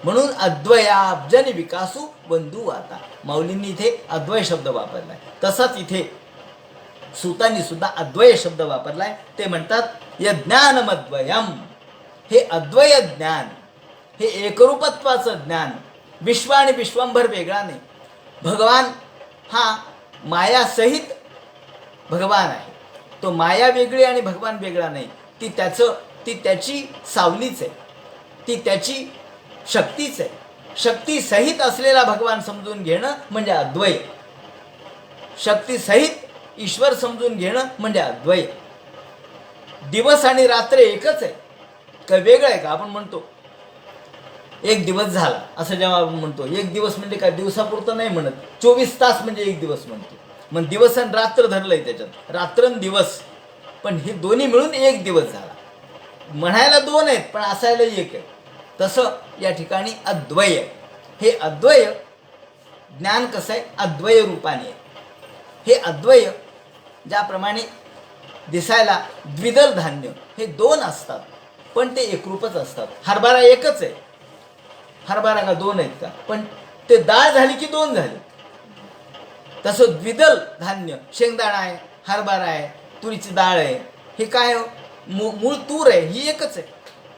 म्हणून अद्वयाब्जनी विकासू बंधू आता. माऊलींनी इथे अद्वय शब्द वापरलाय. तसाच इथे सूतांनी सुद्धा अद्वय शब्द वापरलाय. ते म्हणतात यज्ञानमद्वयम, हे अद्वय ज्ञान, हे एकरूपत्वाचं ज्ञान. विश्व आणि विश्वंभर वेगळा नाही. भगवान हा मायासहित भगवान आहे. तो माया वेगळी आणि भगवान वेगळा नाही. ती त्याची सावलीच आहे, ती त्याची शक्तीच आहे. शक्तीसहित असलेला भगवान समजून घेणं म्हणजे अद्वय. शक्तीसहित ईश्वर समजून घेणं म्हणजे अद्वय. दिवस आणि रात्र एकच आहे का वेगळं आहे का? आपण म्हणतो एक दिवस झाला असं जेव्हा आपण म्हणतो, एक दिवस म्हणजे काय दिवसापुरतं नाही म्हणत, 24 तास म्हणजे एक दिवस म्हणतो. मग दिवस आणि रात्र धरलंय त्याच्यात, रात्र आणि दिवस. पण हे दोन्ही मिळून एक दिवस झाला. म्हणायला दोन आहेत पण असायला एक आहे. तसं या ठिकाणी अद्वय. हे अद्वय ज्ञान कसं आहे? अद्वय रूपाने आहे. हे अद्वय ज्याप्रमाणे दिसायला द्विदल धान्य हे दोन असतात पण ते एकरूपच असतात. हरभरा एकच आहे, हरभरा का दोन आहेत का? पण ते डाळ झाली की दोन झाली. तसं द्विदल धान्य, शेंगदाणा आहे, हरभरा आहे, तुरीची डाळ आहे, हे काय मूळ तूर आहे, ही एकच आहे.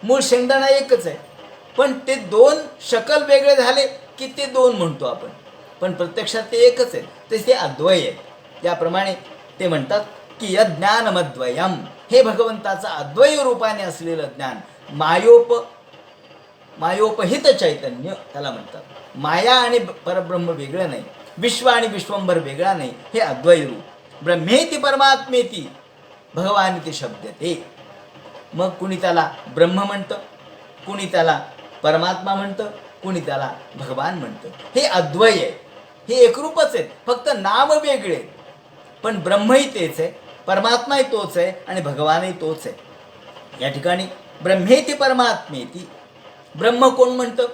मूळ शेंगदाणा एकच आहे. पण ते दोन शकल वेगळे झाले की ते दोन म्हणतो आपण, पण प्रत्यक्षात ते एकच आहे. ते अद्वय आहे. याप्रमाणे ते म्हणतात की यज्ञानमद्वयम, हे भगवंताचं अद्वय रूपाने असलेलं ज्ञान. मायोपहित चैतन्य त्याला म्हणतात. माया आणि परब्रह्म वेगळं नाही, विश्व आणि विश्वंभर वेगळा नाही. हे अद्वय रूप. ब्रह्मेति परमात्मेति भगवानिति शब्दते. मग कुणी त्याला ब्रह्म म्हणतं, कुणी त्याला परमात्मा म्हणतं, कुणी त्याला भगवान म्हणतं. हे अद्वय आहे. हे एकरूपच आहेत, फक्त नाव वेगळे. पण ब्रह्मही तेच आहे, परमात्माही तोच आहे आणि भगवानही तोच आहे. या ठिकाणी ब्रह्मेति परमात्मेति. ब्रह्म कोण म्हणतं?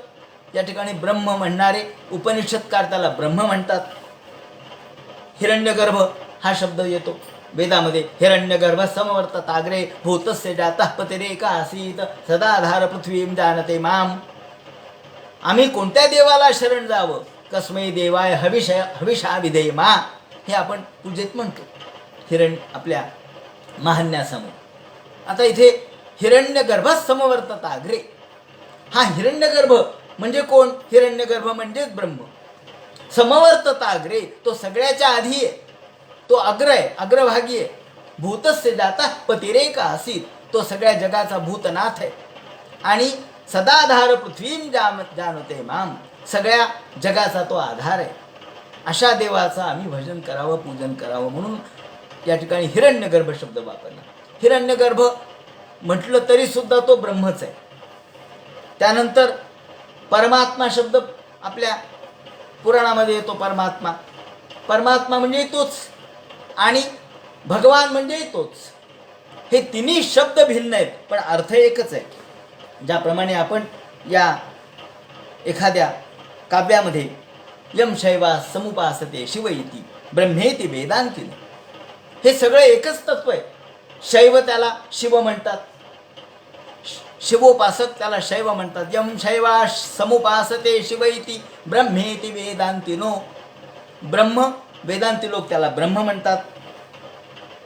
या ठिकाणी ब्रह्म म्हणणारे उपनिषदकार त्याला ब्रह्म म्हणतात. हिरण्यगर्भ हा शब्द येतो वेदामध्ये. हिरण्यगर्भ समवर्तताग्रे भूतस्य जातः पतिरेक आसीत सदाधार पृथ्वीं जानते माम. आम्ही कोणत्या देवाला शरण जावं? कस्मै देवाय हविषा विधेय मा, हे आपण पूजेत म्हणतो आपल्या महान्यासमोर. आता इथे हिरण्यगर्भ समवर्तताग्रे, हा हिरण्यगर्भ म्हणजे कोण? हिरण्यगर्भ म्हणजेच ब्रह्म. समवर्तताग्रे, तो सगळ्याच्या आधी आहे, तो अग्र आहे, अग्रभागी आहे. भूतस्य जाता पतिरेक आसीत, तो सगळ्या जगाचा भूतनाथ आहे. आणि सदाधार पृथ्वीम जानते माम, सगळ्या जगाचा तो आधार आहे. अशा देवाचं आम्ही भजन करावं, पूजन करावं म्हणून या ठिकाणी हिरण्यगर्भ शब्द वापरला. हिरण्यगर्भ म्हटलं तरी सुद्धा तो ब्रह्मच आहे. त्यानंतर परमात्मा शब्द आपल्या पुराणामध्ये येतो. परमात्मा, परमात्मा म्हणजे तोच आणि भगवान म्हणजे तोच. हे तिन्ही शब्द भिन्न आहेत पण अर्थ एकच आहे. ज्याप्रमाणे आपण या एखाद्या काव्यामध्ये यम शैवा समुपासते शिव इति ब्रह्मेति वेदांतिने, हे सगळं एकच तत्व आहे. शैव त्याला शिव म्हणतात, शिवोपासक त्याला शैव म्हणतात. यम शैवा समुपासते शिव इति ब्रह्मेति वेदांतिनो, ब्रह्म वेदांती लोक त्याला ब्रह्म म्हणतात.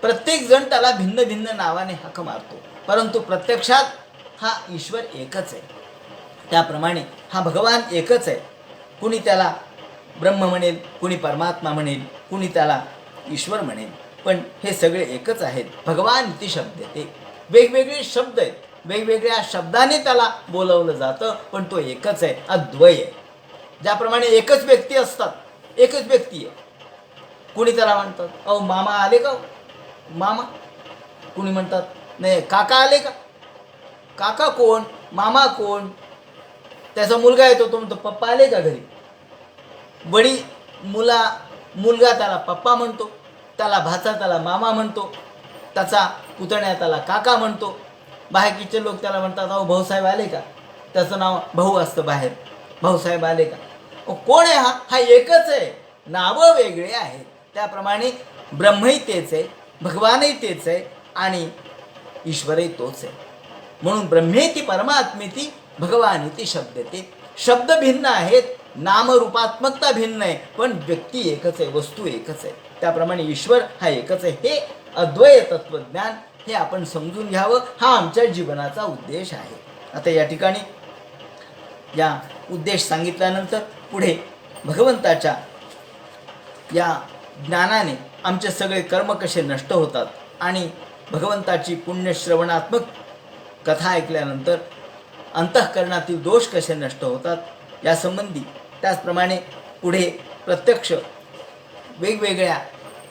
प्रत्येक जण त्याला भिन्न भिन्न नावाने हाक मारतो परंतु प्रत्यक्षात हा ईश्वर एकच आहे. त्याप्रमाणे हा भगवान एकच आहे. कुणी त्याला ब्रह्म म्हणेल, कुणी परमात्मा म्हणेल, कुणी त्याला ईश्वर म्हणेल, पण हे सगळे एकच आहेत. भगवान इति शब्द ते वेगवेगळे शब्द आहेत, वेगवेगळ्या शब्दाने त्याला बोलवलं जातं पण तो एकच आहे, अद्वय आहे. ज्याप्रमाणे एकच व्यक्ती असतात, एकच व्यक्ती आहे. कुणी त्याला म्हणतात अहो मामा आले का, मामा. कुणी म्हणतात नाही काका आले का. काका कोण, मामा कोण. त्याचा मुलगा येतो तो म्हणतो पप्पा आले का घरी. मुलगा त्याला पप्पा म्हणतो, त्याला भाचा त्याला मामा म्हणतो, त्याचा पुतण्या त्याला काका म्हणतो. बाहेरचे लोक त्याला म्हणतात अहो भाऊसाहेब आले का. त्याचं नाव भाऊ असतं बाहेर, भाऊसाहेब आले का. कोण आहे हा एकच आहे, नावं वेगळे आहेत. त्याप्रमाणे ब्रह्मही तेच आहे, भगवानही तेच आहे आणि ईश्वरही तोच आहे. म्हणून ब्रह्मेति परमात्मेति भगवानिति शब्दते. शब्द भिन्न आहेत, नामरूपात्मकता भिन्न आहे पण व्यक्ती एकच आहे, वस्तू एकच आहे. त्याप्रमाणे ईश्वर हा एकच आहे. हे अद्वैय तत्वज्ञान हे आपण समजून घ्यावं, हा आमच्या जीवनाचा उद्देश आहे. आता या ठिकाणी या उद्देश सांगितल्यानंतर पुढे भगवंताच्या या ज्ञानाने आमचे सगळे कर्म कसे नष्ट होतात आणि भगवंताची पुण्यश्रवणात्मक कथा ऐकल्यानंतर अंतःकरणातील दोष कसे नष्ट होतात यासंबंधी, त्याचप्रमाणे पुढे प्रत्यक्ष वेगवेगळ्या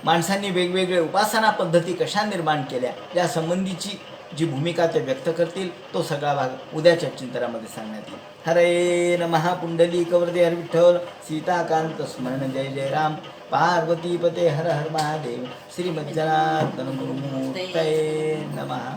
माणसांनी वेगवेगळ्या उपासना पद्धती कशा निर्माण केल्या यासंबंधीची जी भूमिका ते व्यक्त करतील तो सगळा भाग उद्याच्या चिंतनामध्ये सांगण्यात येईल. हरे नमः. पुंडलीकवरदे हर विठ्ठल, सीताकांत स्मरण जय जय राम. पार्वतीपते हर हर महादेव. श्रीमज्जनार्दन गुरुमूर्तये नमः.